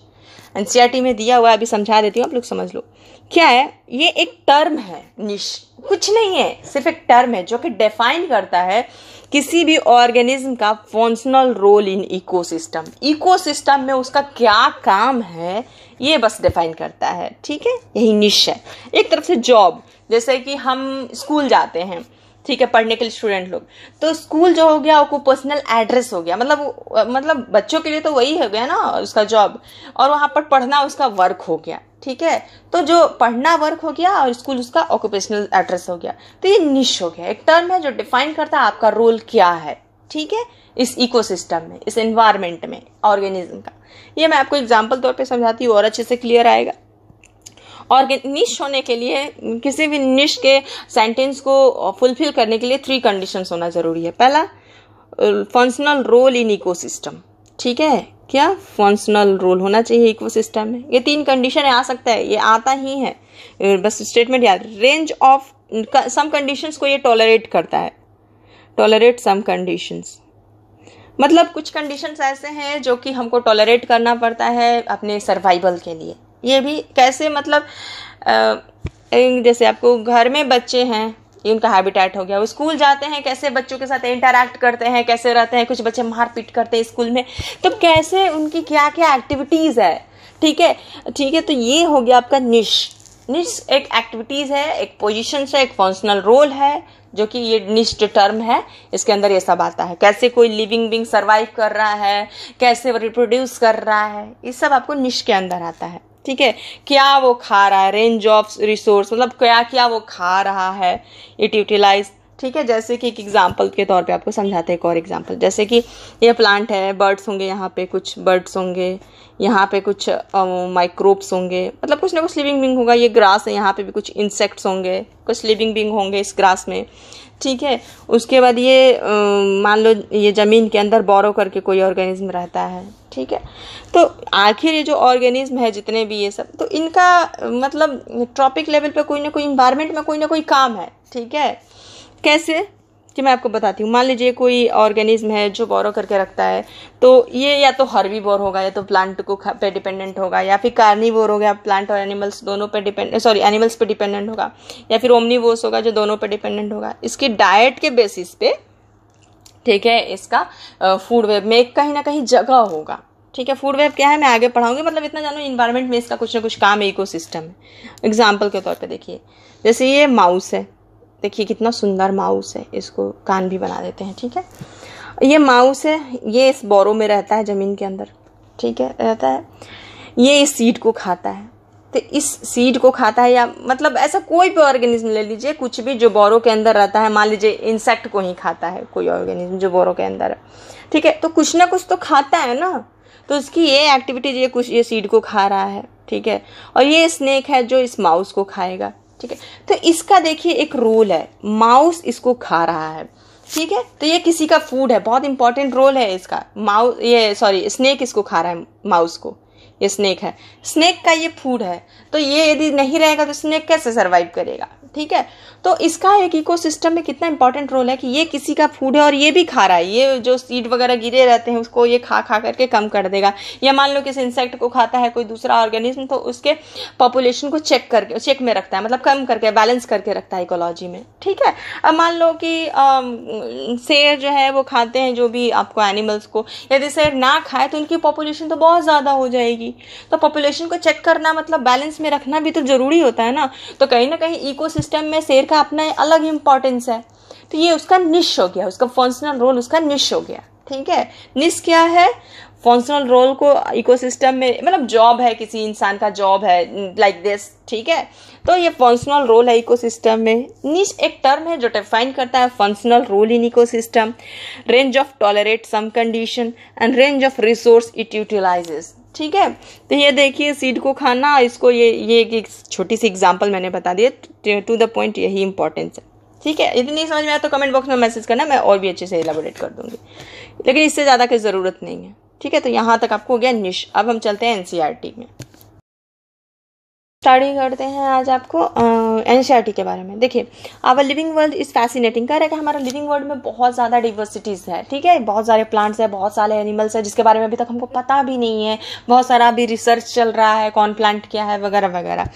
एनसीईआरटी में दिया हुआ है, अभी समझा देती हूँ, आप लोग समझ लो क्या है। ये एक टर्म है, निश कुछ नहीं है, सिर्फ एक टर्म है जो कि डिफाइन करता है किसी भी ऑर्गेनिज्म का functional role in ecosystem. Ecosystem में उसका क्या काम है ये बस डिफाइन करता है, ठीक है, यही निश है। एक तरफ से जॉब, जैसे कि हम स्कूल जाते हैं, ठीक है, पढ़ने के लिए स्टूडेंट लोग, तो स्कूल जो हो गया वो पर्सनल एड्रेस हो गया, मतलब बच्चों के लिए तो वही हो गया ना उसका जॉब, और वहाँ पर पढ़ना उसका वर्क हो गया, ठीक है। तो जो पढ़ना वर्क हो गया और स्कूल उसका ऑक्यूपेशनल एड्रेस हो गया, तो ये निश हो गया, एक टर्म है जो डिफाइन करता है आपका रोल क्या है, ठीक है, इस इकोसिस्टम में, इस एनवायरनमेंट में ऑर्गेनिज्म का। ये मैं आपको एग्जाम्पल तौर पे समझाती हूँ और अच्छे से क्लियर आएगा। और निश होने के लिए, किसी भी निश के सेंटेंस को फुलफिल करने के लिए 3 कंडीशंस होना जरूरी है। पहला, फंक्शनल रोल इन इकोसिस्टम, ठीक है, क्या फंक्शनल रोल होना चाहिए इकोसिस्टम में। ये 3 कंडीशन आ सकता है, ये आता ही है, बस स्टेटमेंट याद। रेंज ऑफ सम कंडीशंस को ये टॉलरेट करता है, टॉलरेट सम कंडीशंस, मतलब कुछ कंडीशंस ऐसे हैं जो कि हमको टॉलरेट करना पड़ता है अपने सर्वाइवल के लिए। ये भी कैसे, मतलब जैसे आपको घर में बच्चे हैं, ये उनका हैबिटेट हो गया, वो स्कूल जाते हैं, कैसे बच्चों के साथ इंटरैक्ट करते हैं, कैसे रहते हैं, कुछ बच्चे मारपीट करते हैं स्कूल में, तो कैसे उनकी क्या क्या एक्टिविटीज़ है, ठीक है, ठीक है। तो ये हो गया आपका निश। निश एक एक्टिविटीज़ है, एक पोजीशन है, एक फंक्शनल रोल है, जो कि ये निश्ड टर्म है, इसके अंदर ये सब आता है। कैसे कोई लिविंग बीइंग सर्वाइव कर रहा है, कैसे वो रिप्रोड्यूस कर रहा है, ये सब आपको निश के अंदर आता है, ठीक है। क्या वो खा रहा है, रेंज ऑफ रिसोर्स, मतलब क्या क्या वो खा रहा है, इट यूटिलाइज, ठीक है। जैसे कि एक एग्जांपल के तौर पे आपको समझाते हैं, एक और एग्जांपल, जैसे कि ये प्लांट है, बर्ड्स होंगे, यहाँ पे कुछ बर्ड्स होंगे, यहाँ पे कुछ माइक्रोब्स होंगे, मतलब कुछ ना कुछ लिविंग बीइंग होगा। ये ग्रास है, यहाँ पे भी कुछ इंसेक्ट्स होंगे, कुछ लिविंग बीइंग होंगे इस ग्रास में, ठीक है। उसके बाद ये मान लो ये ज़मीन के अंदर बोरो करके कोई ऑर्गेनिज्म रहता है, ठीक है। तो आखिर ये जो ऑर्गेनिज्म है जितने भी ये सब, तो इनका मतलब ट्रॉपिक लेवल पे कोई ना कोई इन्वायरमेंट में कोई ना कोई काम है, ठीक है। कैसे कि मैं आपको बताती हूँ। मान लीजिए कोई ऑर्गेनिज्म है जो बोरो करके रखता है, तो ये या तो हर्बीवोर होगा, या तो प्लांट को पे डिपेंडेंट होगा, या फिर कार्निवोर हो गया, प्लांट और एनिमल्स दोनों पे एनिमल्स पे डिपेंडेंट होगा, या फिर ओमनीवोर्स होगा जो दोनों पे डिपेंडेंट होगा। इसकी डाइट के बेसिस पे, ठीक है, इसका फूड वेब में कहीं ना कहीं जगह होगा, ठीक है। फूड वेब क्या है मैं आगे पढ़ाऊंगी, मतलब इतना जानो इन्वायरमेंट में इसका कुछ ना कुछ काम है, इकोसिस्टम है। एग्जाम्पल के तौर पे देखिए, जैसे ये माउस है, देखिए कितना सुंदर माउस है, इसको कान भी बना देते हैं, ठीक है। ये माउस है, ये इस बोरो में रहता है ज़मीन के अंदर, ठीक है, रहता है। ये इस सीड को खाता है, तो इस सीड को खाता है, या मतलब ऐसा कोई भी ऑर्गेनिज्म ले लीजिए, कुछ भी जो बोरो के अंदर रहता है, मान लीजिए इंसेक्ट को ही खाता है कोई ऑर्गेनिज्म जो बोरो के अंदर है, ठीक है। तो कुछ ना कुछ तो खाता है ना, तो उसकी ये एक्टिविटीज, ये कुछ ये सीड को खा रहा है, ठीक है। और ये स्नेक है जो इस माउस को खाएगा, ठीक है। तो इसका देखिए एक रोल है, माउस इसको खा रहा है, ठीक है। तो ये किसी का फूड है, बहुत इंपॉर्टेंट रोल है इसका। स्नेक इसको खा रहा है, माउस को, ये स्नेक है, स्नेक का ये फूड है। तो ये यदि नहीं रहेगा तो स्नेक कैसे सर्वाइव करेगा, ठीक है। तो इसका एक इकोसिस्टम में कितना इंपॉर्टेंट रोल है कि ये किसी का फूड है और ये भी खा रहा है, ये जो सीड वगैरह गिरे रहते हैं उसको ये खा खा करके कम कर देगा। या मान लो किसी इंसेक्ट को खाता है कोई दूसरा ऑर्गेनिज्म, तो उसके पॉपुलेशन को चेक में रखता है, मतलब कम करके बैलेंस करके रखता है इकोलॉजी में, ठीक है। अब मान लो कि शेर जो है वो खाते हैं जो भी आपको एनिमल्स को, यदि शेर ना खाए तो उनकी पॉपुलेशन तो बहुत ज़्यादा हो जाएगी। तो पॉपुलेशन को चेक करना मतलब बैलेंस में रखना भी तो ज़रूरी होता है ना। तो कहीं ना कहीं इकोसिस्टम में शेर का अपना अलग इंपॉर्टेंस है। तो ये उसका निश हो गया, उसका फंक्शनल रोल उसका निश हो गया, ठीक है। निश क्या है, फंक्शनल रोल को इकोसिस्टम में, मतलब जॉब है, किसी इंसान का जॉब है, लाइक दिस, ठीक है। तो ये फंक्शनल रोल है इकोसिस्टम में। निश एक टर्म है जो डिफाइन करता है functional role in ecosystem, range of tolerate some condition and range of resource it utilises, ठीक है। तो ये देखिए सीड को खाना, इसको ये एक छोटी सी एग्जांपल मैंने बता दिया, टू द पॉइंट, यही इंपॉर्टेंस है। ठीक है, यदि नहीं समझ में आया तो कमेंट बॉक्स में मैसेज करना, मैं और भी अच्छे से एलाबोरेट कर दूंगी, लेकिन इससे ज़्यादा की ज़रूरत नहीं है। ठीक है, तो यहाँ तक आपको हो गया निश। अब हम चलते हैं एनसीईआरटी में, स्टडी करते हैं आज आपको एनसीईआरटी के बारे में। देखिए, our living world is fascinating. कह रहे हैं कि हमारा लिविंग वर्ल्ड में बहुत ज़्यादा डिवर्सिटीज़ है। ठीक है, बहुत सारे प्लांट्स है, बहुत सारे एनिमल्स है, जिसके बारे में अभी तक हमको पता भी नहीं है। बहुत सारा अभी रिसर्च चल रहा है, कौन प्लांट क्या है वगैरह वगैरह।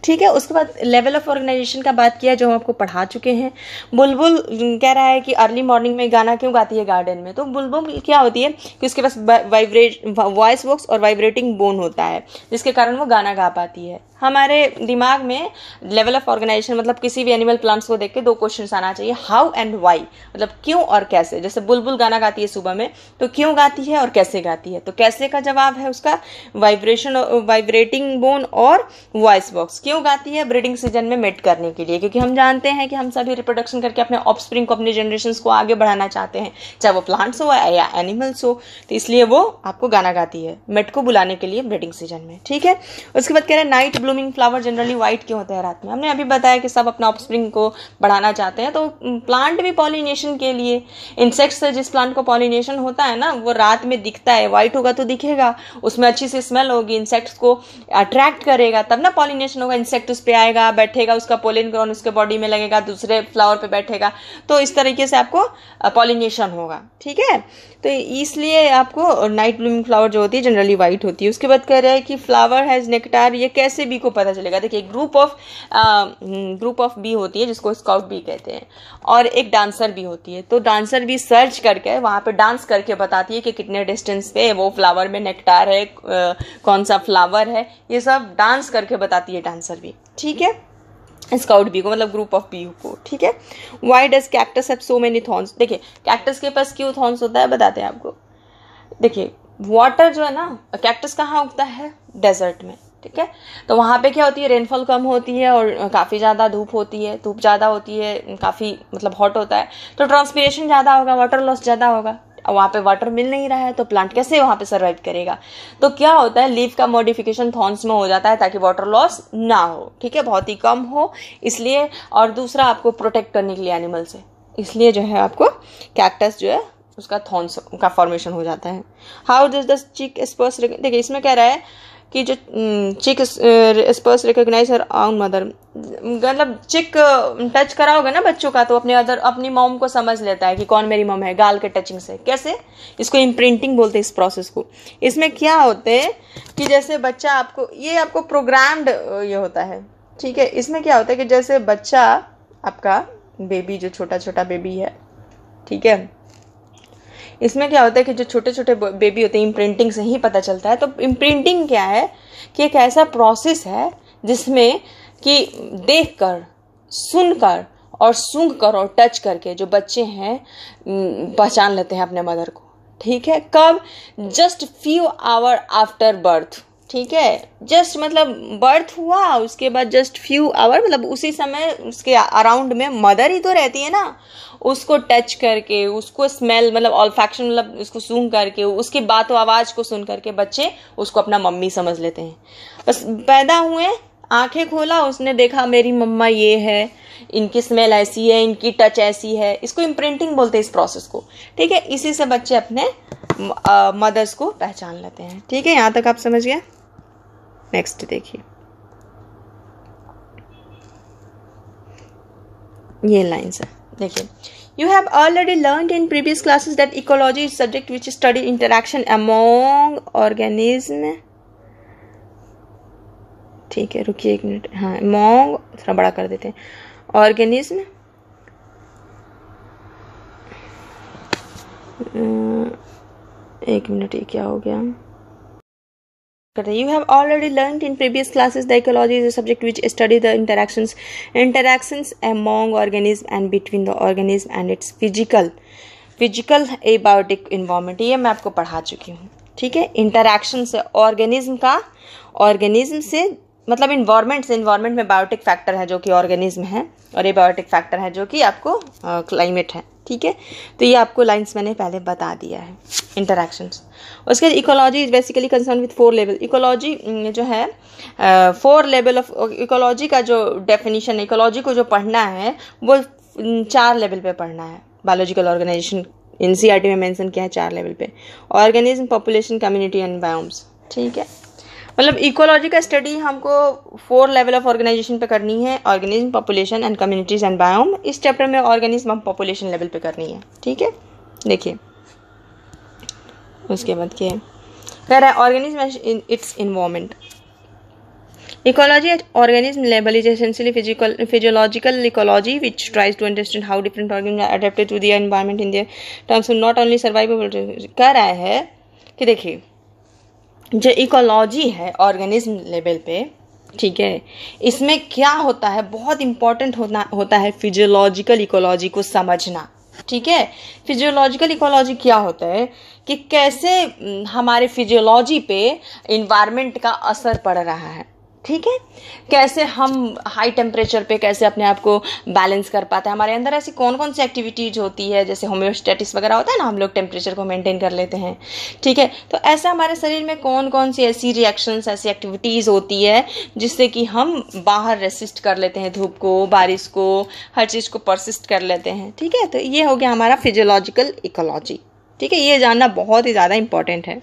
ठीक है, उसके बाद लेवल ऑफ ऑर्गेनाइजेशन का बात किया, जो हम आपको पढ़ा चुके हैं। बुलबुल कह रहा है कि अर्ली मॉर्निंग में गाना क्यों गाती है गार्डन में, तो बुलबुल क्या होती है कि उसके पास वॉइस बॉक्स और वाइब्रेटिंग बोन होता है, जिसके कारण वो गाना गा पाती है। हमारे दिमाग में लेवल ऑफ ऑर्गेनाइजेशन मतलब किसी भी एनिमल प्लांट्स को देख के 2 क्वेश्चन आना चाहिए, हाउ एंड वाई, मतलब क्यों और कैसे। जैसे बुलबुल गाना गाती है सुबह में, तो क्यों गाती है और कैसे गाती है, तो कैसे का जवाब है उसका वाइब्रेटिंग बोन और वॉइस बॉक्स। क्यों गाती है, ब्रीडिंग सीजन में मेट करने के लिए, क्योंकि हम जानते हैं कि हम सभी रिप्रोडक्शन करके अपने ऑफस्प्रिंग को, अपने जनरेशन को आगे बढ़ाना चाहते हैं, चाहे वो प्लांट्स हो या एनिमल्स हो, तो इसलिए वो आपको गाना गाती है मेट को बुलाने के लिए ब्रीडिंग सीजन में। ठीक है, उसके बाद कह रहे हैं night blooming flower generally white क्यों होते हैं रात में। हमने अभी बताया कि सब अपना ऑफस्प्रिंग को बढ़ाना चाहते हैं, तो प्लांट भी पॉलिनेशन के लिए, इंसेक्ट से जिस प्लांट को पॉलिनेशन होता है ना, वो रात में दिखता है, वाइट होगा तो दिखेगा, उसमें अच्छी सी स्मेल होगी, इंसेक्ट्स को अट्रैक्ट करेगा, तब ना पॉलिनेशन होगा। इंसेक्ट उस पर आएगा, बैठेगा, उसका पोलिन ग्राउंड उसके बॉडी में लगेगा, दूसरे फ्लावर पे बैठेगा, तो इस तरीके से आपको पॉलिनेशन होगा। ठीक है, तो इसलिए आपको नाइट ब्लूमिंग फ्लावर जो होती है जनरली वाइट होती है। उसके बाद कह रहे हैं कि फ्लावर हैज़ नेक्टार, ये कैसे बी को पता चलेगा। देखिए, ग्रुप ऑफ बी होती है जिसको स्काउट बी कहते हैं, और एक डांसर भी होती है, तो डांसर भी सर्च करके वहाँ पे डांस करके बताती है कि कितने डिस्टेंस पे वो फ्लावर में नेक्टार है, कौन सा फ्लावर है, ये सब डांस करके बताती है डांसर भी। ठीक है, स्काउट बी को, मतलब ग्रुप ऑफ बी को। ठीक है, why does cactus have so many thorns. देखिए, कैक्टस के पास क्यों थॉर्न्स होता है बताते हैं आपको। देखिए, वाटर जो है ना, कैक्टस कहाँ उगता है, डेजर्ट में। ठीक है, तो वहाँ पे क्या होती है, रेनफॉल कम होती है और काफ़ी ज़्यादा धूप होती है, धूप ज़्यादा होती है, काफ़ी मतलब हॉट होता है, तो ट्रांसपिरेशन ज़्यादा होगा, वाटर लॉस ज़्यादा होगा। वहाँ पे वाटर मिल नहीं रहा है, तो प्लांट कैसे वहाँ पे सर्वाइव करेगा। तो क्या होता है, लीफ का मॉडिफिकेशन थॉर्न्स में हो जाता है ताकि वाटर लॉस ना हो। ठीक है, बहुत ही कम हो इसलिए, और दूसरा आपको प्रोटेक्ट करने के लिए एनिमल से, इसलिए जो है आपको कैक्टस जो है उसका थॉर्न्स का फॉर्मेशन हो जाता है। हाउ डज द चिक स्पर्स, देखिए इसमें कह रहा है कि जो चिक स्पर्स रिकॉग्नाइज हर ओन मदर, मतलब चिक टच कराओगे ना बच्चों का, तो अपनी मॉम को समझ लेता है कि कौन मेरी मॉम है, गाल के टचिंग से। कैसे, इसको इम्प्रिंटिंग बोलते हैं इस प्रोसेस को। इसमें क्या होते हैं कि जैसे बच्चा आपको प्रोग्राम्ड ये होता है। ठीक है, इसमें क्या होता है कि जैसे बच्चा आपका बेबी, जो छोटा छोटा बेबी है, ठीक है, इसमें क्या होता है कि जो छोटे छोटे बेबी होते हैं, इम्प्रिंटिंग से ही पता चलता है। तो इम्प्रिंटिंग क्या है कि एक ऐसा प्रोसेस है जिसमें कि देखकर, सुनकर और सूंघकर और टच करके जो बच्चे हैं पहचान लेते हैं अपने मदर को। ठीक है, कब, just few hour after birth. ठीक है, जस्ट मतलब बर्थ हुआ, उसके बाद जस्ट फ्यू आवर, मतलब उसी समय उसके अराउंड में मदर ही तो रहती है ना, उसको टच करके, उसको स्मेल मतलब ऑल्फैक्शन मतलब उसको सूंघ करके, उसकी बातों आवाज़ को सुन करके बच्चे उसको अपना मम्मी समझ लेते हैं। बस पैदा हुए, आंखें खोला, उसने देखा मेरी मम्मा ये है, इनकी स्मेल ऐसी है, इनकी टच ऐसी है, इसको इम्प्रिंटिंग बोलते हैं इस प्रोसेस को। ठीक है, इसी से बच्चे अपने मदर्स को पहचान लेते हैं। ठीक है, यहाँ तक आप समझ गए। नेक्स्ट देखिए, ये लाइन्स है, देखिए, you have already learned in previous classes that ecology is subject which study interaction among organism। ठीक है, रुकिए एक मिनट, हाँ, among थोड़ा बड़ा कर देते हैं, ऑर्गेनिज्म, एक मिनट, ये क्या हो गया। You have already learned in previous classes that ecology is a subject which study the interactions among organisms and between the organism and its physical abiotic environment। ये मैं आपको पढ़ा चुकी हूँ। ठीक है, इंटरैक्शन से ऑर्गेनिज्म से मतलब इन्वायरमेंट में बायोटिक फैक्टर है जो कि ऑर्गेनिज्म है, और एबायोटिक फैक्टर है जो कि आपको क्लाइमेट है। ठीक है। तो ये आपको लाइंस मैंने पहले बता दिया है, इंटरैक्शंस। उसके बाद ecology is basically concern with 4 level. Ecology जो है 4 लेवल ऑफ इकोलॉजी का जो डेफिनेशन, इकोलॉजी को जो पढ़ना है वो 4 लेवल पे पढ़ना है। बायोलॉजिकल ऑर्गेनाइजेशन एनसीईआरटी में मेंशन किया है 4 लेवल पे, organism, population, community and biomes, ठीक है। मतलब इकोलॉजी का स्टडी हमको 4 लेवल ऑफ ऑर्गेनाइजेशन पे करनी है, organism, population and communities and biome. इस चैप्टर में ऑर्गेनिज्म हम पॉपुलेशन लेवल पे करनी है, ठीक है। देखिए उसके बाद क्या कह रहा है, organism in its environment. Ecology at organism level is essentially physiological ecology, which tries to understand how different organisms are adapted to the environment in their terms of not only survival but कह रहा है कि देखिए जो ecology है organism level पे, ठीक है, इसमें क्या होता है, बहुत इंपॉर्टेंट होता है फिजियोलॉजिकल इकोलॉजी को समझना, ठीक है। फिजियोलॉजिकल इकोलॉजी क्या होता है कि कैसे हमारे फिजियोलॉजी पे इन्वायरमेंट का असर पड़ रहा है, ठीक है। कैसे हम हाई टेम्परेचर पे कैसे अपने आप को बैलेंस कर पाते हैं, हमारे अंदर ऐसी कौन कौन सी एक्टिविटीज होती है, जैसे होम्योस्टेटिस वगैरह होता है ना, हम लोग टेम्परेचर को मेंटेन कर लेते हैं, ठीक है। तो ऐसा हमारे शरीर में कौन कौन सी ऐसी रिएक्शंस, ऐसी एक्टिविटीज़ होती है जिससे कि हम बाहर रेसिस्ट कर लेते हैं, धूप को, बारिश को, हर चीज़ को परसिस्ट कर लेते हैं, ठीक है। तो ये हो गया हमारा फिजियोलॉजिकल इकोलॉजी, ठीक है। ये जानना बहुत ही ज़्यादा इंपॉर्टेंट है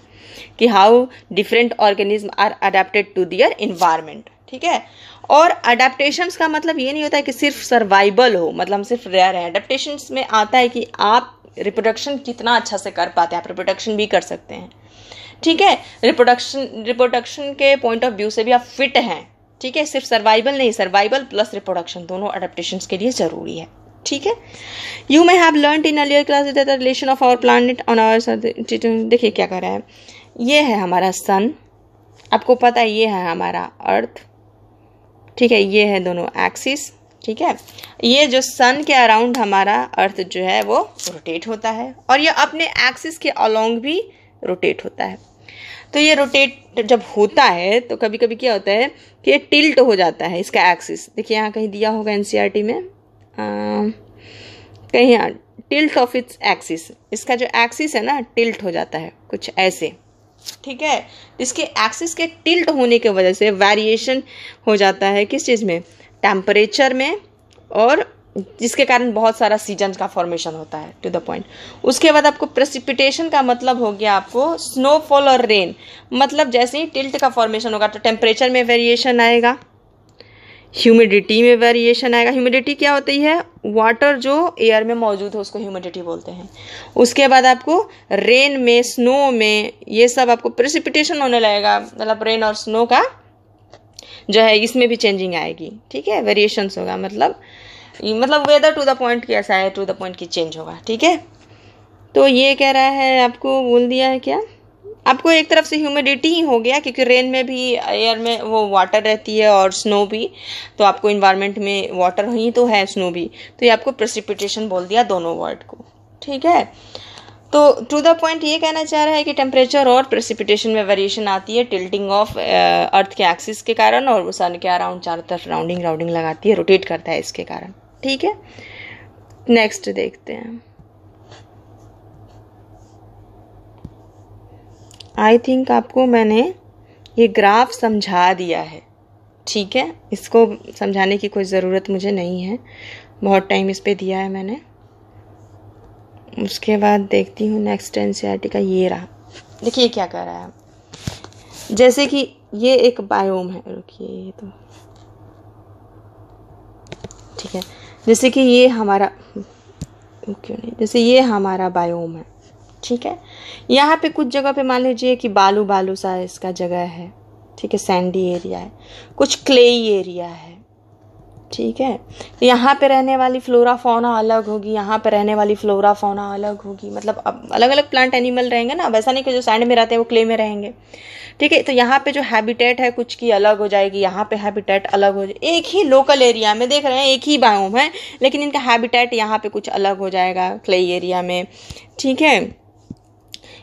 कि how different organism are adapted to their environment, ठीक है। और अडेप्टेशंस का मतलब ये नहीं होता है कि सिर्फ सर्वाइवल हो, मतलब हम सिर्फ रह रहे हैं। अडेप्टेशंस में आता है कि आप रिप्रोडक्शन कितना अच्छा से कर पाते हैं, आप रिप्रोडक्शन भी कर सकते हैं, ठीक है। रिप्रोडक्शन के पॉइंट ऑफ व्यू से भी आप फिट हैं, ठीक है। सिर्फ सर्वाइवल नहीं, सर्वाइवल प्लस रिप्रोडक्शन दोनों अडेप्टेशंस के लिए ज़रूरी है, ठीक है। You may have learned in earlier classes that the relation of our planet on our, देखिए क्या कर रहा है, ये है हमारा सन, आपको पता है ये है हमारा अर्थ, ठीक है। ये है दोनों एक्सिस, ठीक है। ये जो सन के अराउंड हमारा अर्थ जो है वो रोटेट होता है और ये अपने एक्सिस के अलोंग भी रोटेट होता है। तो ये रोटेट जब होता है तो कभी कभी क्या होता है कि ये टिल्ट हो जाता है इसका एक्सिस। देखिए यहाँ कहीं दिया होगा एनसीईआरटी में, कहीं यहाँ टिल्ट ऑफ इट्स एक्सिस, इसका जो एक्सिस है ना टिल्ट हो जाता है कुछ ऐसे, ठीक है। इसके एक्सिस के टिल्ट होने की वजह से वेरिएशन हो जाता है किस चीज़ में, टेम्परेचर में, और जिसके कारण बहुत सारा सीजन का फॉर्मेशन होता है, टू द पॉइंट। उसके बाद आपको प्रेसिपिटेशन का मतलब हो गया आपको स्नोफॉल और रेन, मतलब जैसे ही टिल्ट का फॉर्मेशन होगा तो टेम्परेचर में वेरिएशन आएगा, ह्यूमिडिटी में वेरिएशन आएगा। ह्यूमिडिटी क्या होती है, वाटर जो एयर में मौजूद है उसको ह्यूमिडिटी बोलते हैं। उसके बाद आपको रेन में, स्नो में, ये सब आपको प्रेसिपिटेशन होने लगेगा, मतलब रेन और स्नो का जो है इसमें भी चेंजिंग आएगी, ठीक है। वेरिएशंस होगा, मतलब वेदर टू द पॉइंट कैसा है, टू द पॉइंट की चेंज होगा, ठीक है। तो ये कह रहा है, आपको बोल दिया है क्या, आपको एक तरफ से ह्यूमिडिटी ही हो गया क्योंकि रेन में भी एयर में वो वाटर रहती है और स्नो भी, तो आपको इन्वायरमेंट में वाटर ही तो है, स्नो भी, तो ये आपको प्रेसिपिटेशन बोल दिया दोनों वर्ड को, ठीक है। तो टू द पॉइंट ये कहना चाह रहा है कि टेम्परेचर और प्रेसिपिटेशन में वेरिएशन आती है टिल्टिंग ऑफ अर्थ के एक्सिस के कारण, और वो सन के अराउंड चारों तरफ राउंडिंग लगाती है, रोटेट करता है इसके कारण, ठीक है। नेक्स्ट देखते हैं। आई थिंक आपको मैंने ये ग्राफ समझा दिया है, ठीक है। इसको समझाने की कोई ज़रूरत मुझे नहीं है, बहुत टाइम इस पे दिया है मैंने। उसके बाद देखती हूँ नेक्स्ट एनसीईआरटी का, ये रहा। देखिए क्या कर रहा है, जैसे कि ये एक बायोम है, रुकिए ये तो ठीक है, जैसे कि ये हमारा, क्यों नहीं, जैसे ये हमारा बायोम है, ठीक है। यहाँ पे कुछ जगह पे मान लीजिए कि बालू बालू सा इसका जगह है, ठीक है, सैंडी एरिया है, कुछ क्लेई एरिया है, ठीक है। तो यहाँ पे रहने वाली फ्लोरा फौना अलग होगी, यहाँ पे रहने वाली फ्लोरा फौना अलग होगी, मतलब अब अलग अलग प्लांट एनिमल रहेंगे ना, वैसा नहीं कि जो सैंड में रहते हैं वो क्ले में रहेंगे, ठीक है। तो यहाँ पे जो हैबिटेट है कुछ की अलग हो जाएगी, यहाँ पे हैबिटेट अलग हो जाएगी, एक ही लोकल एरिया में देख रहे हैं, एक ही बायोम है, लेकिन इनका हैबिटेट यहाँ पे कुछ अलग हो जाएगा क्ले एरिया में, ठीक है।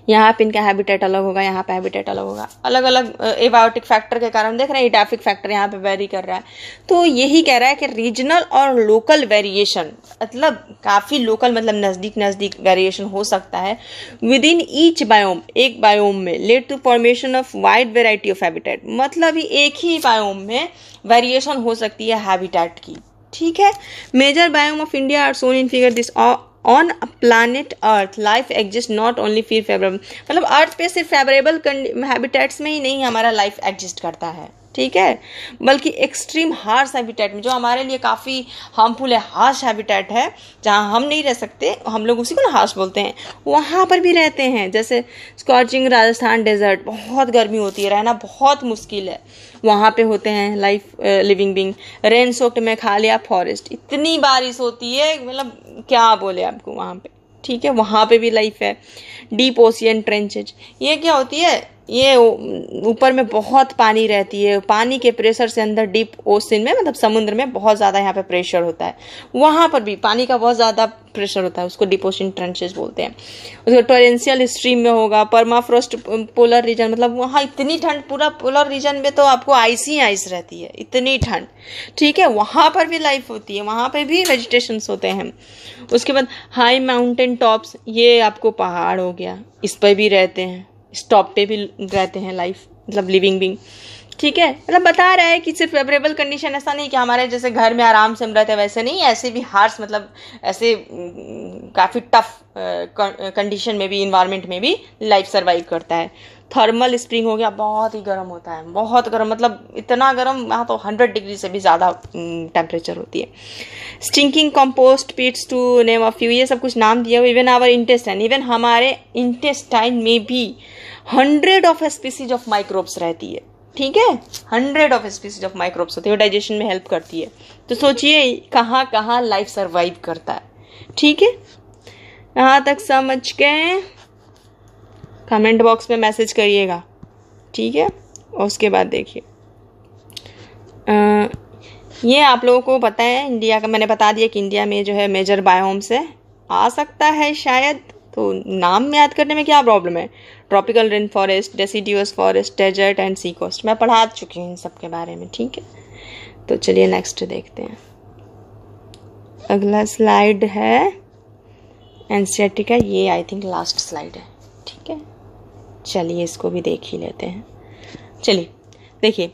यहाँ पे इनका हैबिटेट अलग होगा, यहाँ पे हैबिटेट अलग होगा, अलग अलग एबायोटिक फैक्टर के कारण देख रहे हैं इडाफिक फैक्टर यहाँ पे वेरी कर रहा है। तो यही कह रहा है कि रीजनल और लोकल वेरिएशन, मतलब काफ़ी लोकल मतलब नज़दीक नज़दीक वेरिएशन हो सकता है विद इन ईच बायोम, एक बायोम में, led to formation of wide variety of habitat, मतलब एक ही बायोम में वेरिएशन हो सकती है हैबिटेट की। ठीक है, major biome of India are shown in figure this on planet earth life exist not only फिर फेवरेबल, मतलब अर्थ पे सिर्फ फेवरेबल हैबिटेट्स में ही नहीं हमारा लाइफ एग्जिस्ट करता है, ठीक है, बल्कि एक्सट्रीम हार्श हैबिटेट में जो हमारे लिए काफ़ी हार्मफुल है, हार्श हैबिटेट है जहाँ हम नहीं रह सकते, हम लोग उसी को ना हार्श बोलते हैं, वहाँ पर भी रहते हैं। जैसे स्कॉचिंग राजस्थान डेजर्ट, बहुत गर्मी होती है, रहना बहुत मुश्किल है, वहाँ पे होते हैं life living being. Rain soaked Meghalaya forest, इतनी बारिश होती है मतलब क्या बोले आपको वहाँ पे, ठीक है, वहाँ पे भी लाइफ है। डीप ओशियन ट्रेंचेज, ये क्या होती है, ये ऊपर में बहुत पानी रहती है, पानी के प्रेशर से अंदर डीप ओशन में मतलब समुद्र में बहुत ज़्यादा यहाँ पे प्रेशर होता है, वहाँ पर भी पानी का बहुत ज़्यादा प्रेशर होता है, उसको डीप ओशन ट्रेंचेज बोलते हैं। उसको टोरेंशियल स्ट्रीम में होगा। परमाफ्रोस्ट पोलर रीजन, मतलब वहाँ इतनी ठंड, पूरा पोलर रीजन में तो आपको आइस ही आइस रहती है, इतनी ठंड, ठीक है, वहाँ पर भी लाइफ होती है, वहाँ पर भी वेजिटेशंस होते हैं। उसके बाद हाई माउंटेन टॉप्स, ये आपको पहाड़ हो गया, इस पर भी रहते हैं, इस टॉप पे भी रहते हैं लाइफ मतलब लिविंग बींग, ठीक है, मतलब बता रहा है कि सिर्फ फेवरेबल कंडीशन, ऐसा नहीं कि हमारे जैसे घर में आराम से हम रहते हैं वैसे नहीं, ऐसे भी हार्श मतलब ऐसे काफ़ी टफ कंडीशन में भी, इन्वायरमेंट में भी लाइफ सर्वाइव करता है। थर्मल स्प्रिंग हो गया, बहुत ही गर्म होता है, बहुत गर्म, मतलब इतना गर्म, वहाँ तो 100 डिग्री से भी ज़्यादा टेम्परेचर होती है। Stinking compost pits to name of few, ये सब कुछ नाम दिया हुआ। इवन आवर इंटेस्टाइन, इवन हमारे इंटेस्टाइन में भी 100 ऑफ स्पीसीज ऑफ माइक्रोब्स रहती है, ठीक है, 100 ऑफ स्पीसीज ऑफ माइक्रोब्स होती है, डाइजेशन में हेल्प करती है। तो सोचिए कहाँ कहाँ लाइफ सर्वाइव करता है, ठीक है, यहाँ तक समझ गए? कमेंट बॉक्स में मैसेज करिएगा, ठीक है। और उसके बाद देखिए ये आप लोगों को पता है इंडिया का, मैंने बता दिया कि इंडिया में जो है मेजर बायोम्स है, आ सकता है शायद, तो नाम याद करने में क्या प्रॉब्लम है। Tropical rain forest, deciduous forest, desert and sea coast, मैं पढ़ा चुकी हूँ इन सब के बारे में, ठीक है। तो चलिए नेक्स्ट देखते हैं, अगला स्लाइड है एनसीईआरटी का, ये आई थिंक लास्ट स्लाइड है, ठीक है, चलिए इसको भी देख ही लेते हैं। चलिए देखिए,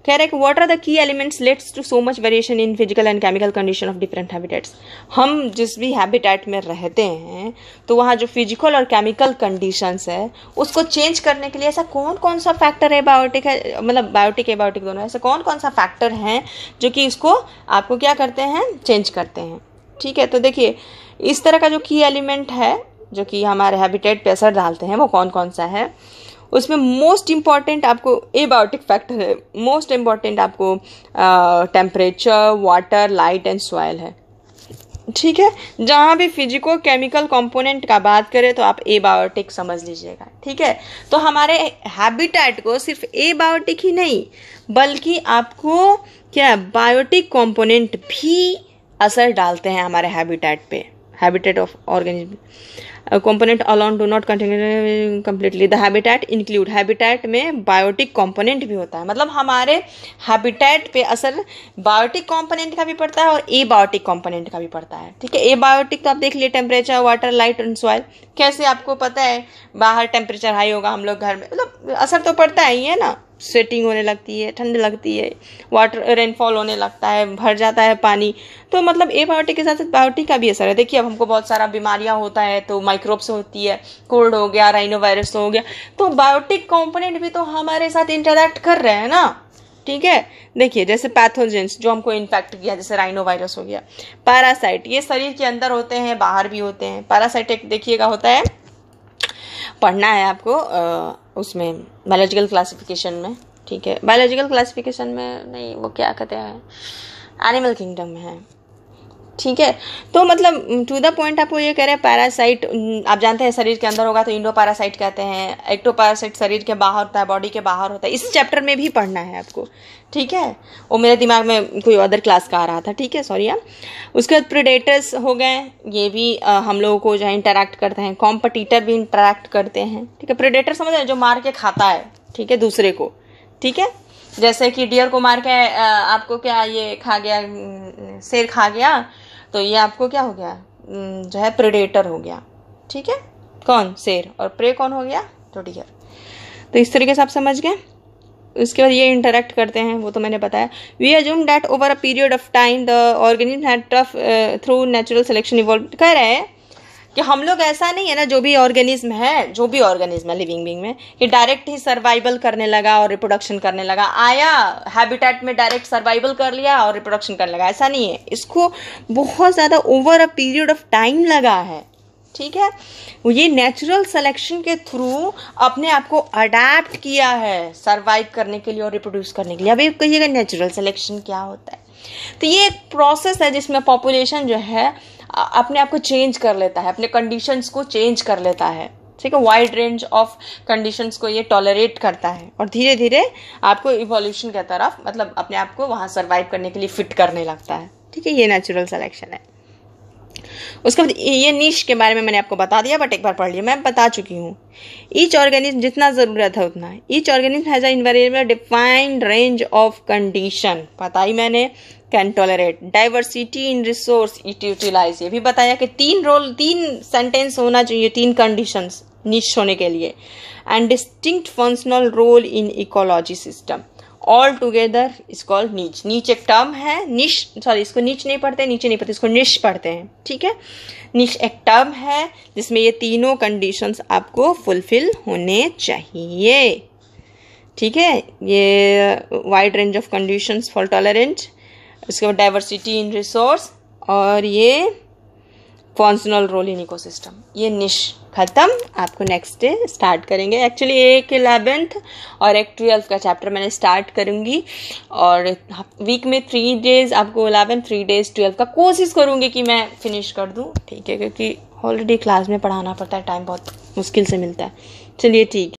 कह रहे हैं कि what are the key elements leads to so much variation in physical and chemical condition of different habitats. हम जिस भी हैबिटेट में रहते हैं तो वहाँ जो फिजिकल और केमिकल कंडीशंस है उसको चेंज करने के लिए ऐसा कौन कौन सा फैक्टर है, बायोटिक है मतलब बायोटिक एबायोटिक दोनों, ऐसे कौन कौन सा फैक्टर हैं जो कि इसको आपको क्या करते हैं, चेंज करते हैं, ठीक है। तो देखिए इस तरह का जो की एलिमेंट है जो कि हमारे हैबिटेट पे असर डालते हैं वो कौन कौन सा है, उसमें मोस्ट इम्पॉर्टेंट आपको एबायोटिक फैक्टर है, मोस्ट इम्पॉर्टेंट आपको temperature, water, light and soil है, ठीक है। जहाँ भी फिजिको केमिकल कंपोनेंट का बात करें तो आप एबायोटिक समझ लीजिएगा, ठीक है। तो हमारे हैबिटेट को सिर्फ एबायोटिक ही नहीं बल्कि आपको क्या बायोटिक कंपोनेंट भी असर डालते हैं हमारे हैबिटेट पे, habitat of organism. component alone do not continue completely the habitat include, habitat में बायोटिक कंपोनेंट भी होता है, मतलब हमारे हैबिटेट पे असर बायोटिक कंपोनेंट का भी पड़ता है और एबायोटिक कंपोनेंट का भी पड़ता है, ठीक है। एबायोटिक तो आप देख लिए temperature, water, light and soil, कैसे आपको पता है बाहर टेम्परेचर हाई होगा, हम लोग घर में मतलब असर तो पड़ता ही है ना, स्वेटिंग होने लगती है, ठंड लगती है, वाटर रेनफॉल होने लगता है, भर जाता है पानी, तो मतलब एबायोटिक के साथ साथ बायोटिक का भी असर है। देखिए अब हमको बहुत सारा बीमारियां होता है तो माइक्रोब्स होती है, कोल्ड हो गया, राइनो वायरस हो गया, तो बायोटिक कंपोनेंट भी तो हमारे साथ इंटरैक्ट कर रहे हैं ना, ठीक है। देखिए जैसे पैथोजेंस जो हमको इन्फेक्ट किया, जैसे राइनो वायरस हो गया, पैरासाइट, ये शरीर के अंदर होते हैं, बाहर भी होते हैं। पैरासाइट एक देखिएगा होता है, पढ़ना है आपको उसमें बायोलॉजिकल क्लासिफिकेशन में, ठीक है, बायोलॉजिकल क्लासिफिकेशन में नहीं, वो क्या कहते हैं, एनिमल किंगडम में है, ठीक है। तो मतलब टू द पॉइंट आपको ये कह रहे हैं पैरासाइट आप जानते हैं शरीर के अंदर होगा तो इंडो पैरासाइट कहते हैं, एक्टो पैरासाइट शरीर के बाहर होता है, बॉडी के बाहर होता है। इस चैप्टर में भी पढ़ना है आपको, ठीक है। वो मेरे दिमाग में कोई अदर क्लास का आ रहा था, ठीक है, सॉरी यार। उसके बाद प्रेडेटर्स हो गए, ये भी हम लोगों को जो है इंटरैक्ट करते हैं, कॉम्पिटिटर भी इंटरैक्ट करते हैं, ठीक है। प्रेडेटर समझ रहे, जो मार के खाता है, ठीक है, दूसरे को, ठीक है। जैसे कि डियर को मार के आपको क्या ये खा गया, शेर खा गया, तो ये आपको क्या हो गया, जो है प्रेडेटर हो गया, ठीक है। कौन, शेर, और प्रे कौन हो गया, तो डियर। तो इस तरीके से आप समझ गए। उसके बाद ये इंटरेक्ट करते हैं, वो तो मैंने बताया। We assume that over a period of time the organism had tough through natural selection evolve. कह रहे हैं कि हम लोग ऐसा नहीं है ना, जो भी ऑर्गेनिज्म है लिविंग बीइंग में, कि डायरेक्ट ही सर्वाइवल करने लगा और रिप्रोडक्शन करने लगा, आया हैबिटेट में डायरेक्ट सर्वाइवल कर लिया और रिप्रोडक्शन करने लगा, ऐसा नहीं है। इसको बहुत ज़्यादा over a period of time लगा है, ठीक है। ये नेचुरल सिलेक्शन के थ्रू अपने आप को अडेप्ट किया है सर्वाइव करने के लिए और रिप्रोड्यूस करने के लिए। अभी कहिएगा नेचुरल सिलेक्शन क्या होता है, तो ये एक प्रोसेस है जिसमें पॉपुलेशन जो है अपने आप को चेंज कर लेता है, अपने कंडीशंस को चेंज कर लेता है, ठीक है। वाइड रेंज ऑफ कंडीशंस को ये टॉलरेट करता है और धीरे धीरे आपको इवोल्यूशन की तरफ, मतलब अपने आप को वहाँ सर्वाइव करने के लिए फिट करने लगता है, ठीक है। ये नेचुरल सिलेक्शन है। उसके बाद ये नीश के बारे में मैंने आपको बता दिया, बट एक बार पढ़ लिया, मैं बता चुकी हूँ। ईच ऑर्गेनिज्म, जितना ज़रूरत है उतना, each organism has a invariable defined range of condition, पता ही मैंने, can tolerate diversity in resource it utilise. ये भी बताया कि 3 सेंटेंस होना चाहिए, 3 कंडीशंस निश होने के लिए। And distinct functional role in ecology system, all together is called niche. Niche एक टर्म है, निश, सॉरी इसको नीच नहीं पढ़ते, नीचे नहीं पढ़ते, इसको निश पढ़ते हैं, ठीक है। निश एक टर्म है जिसमें ये तीनों कंडीशंस आपको फुलफिल होने चाहिए, ठीक है। ये wide range of conditions for tolerant, उसके बाद डाइवर्सिटी इन रिसोर्स, और ये फंक्शनल रोल इन इकोसिस्टम। ये निश खत्म। आपको नेक्स्ट डे स्टार्ट करेंगे। एक्चुअली एक 11th और एक 12th का चैप्टर मैंने स्टार्ट करूँगी, और वीक में 3 days आपको 11th, 3 days 12th का कोशिश करूँगी कि मैं फिनिश कर दूँ, ठीक है, क्योंकि ऑलरेडी क्लास में पढ़ाना पड़ता है, टाइम बहुत मुश्किल से मिलता है। चलिए ठीक है।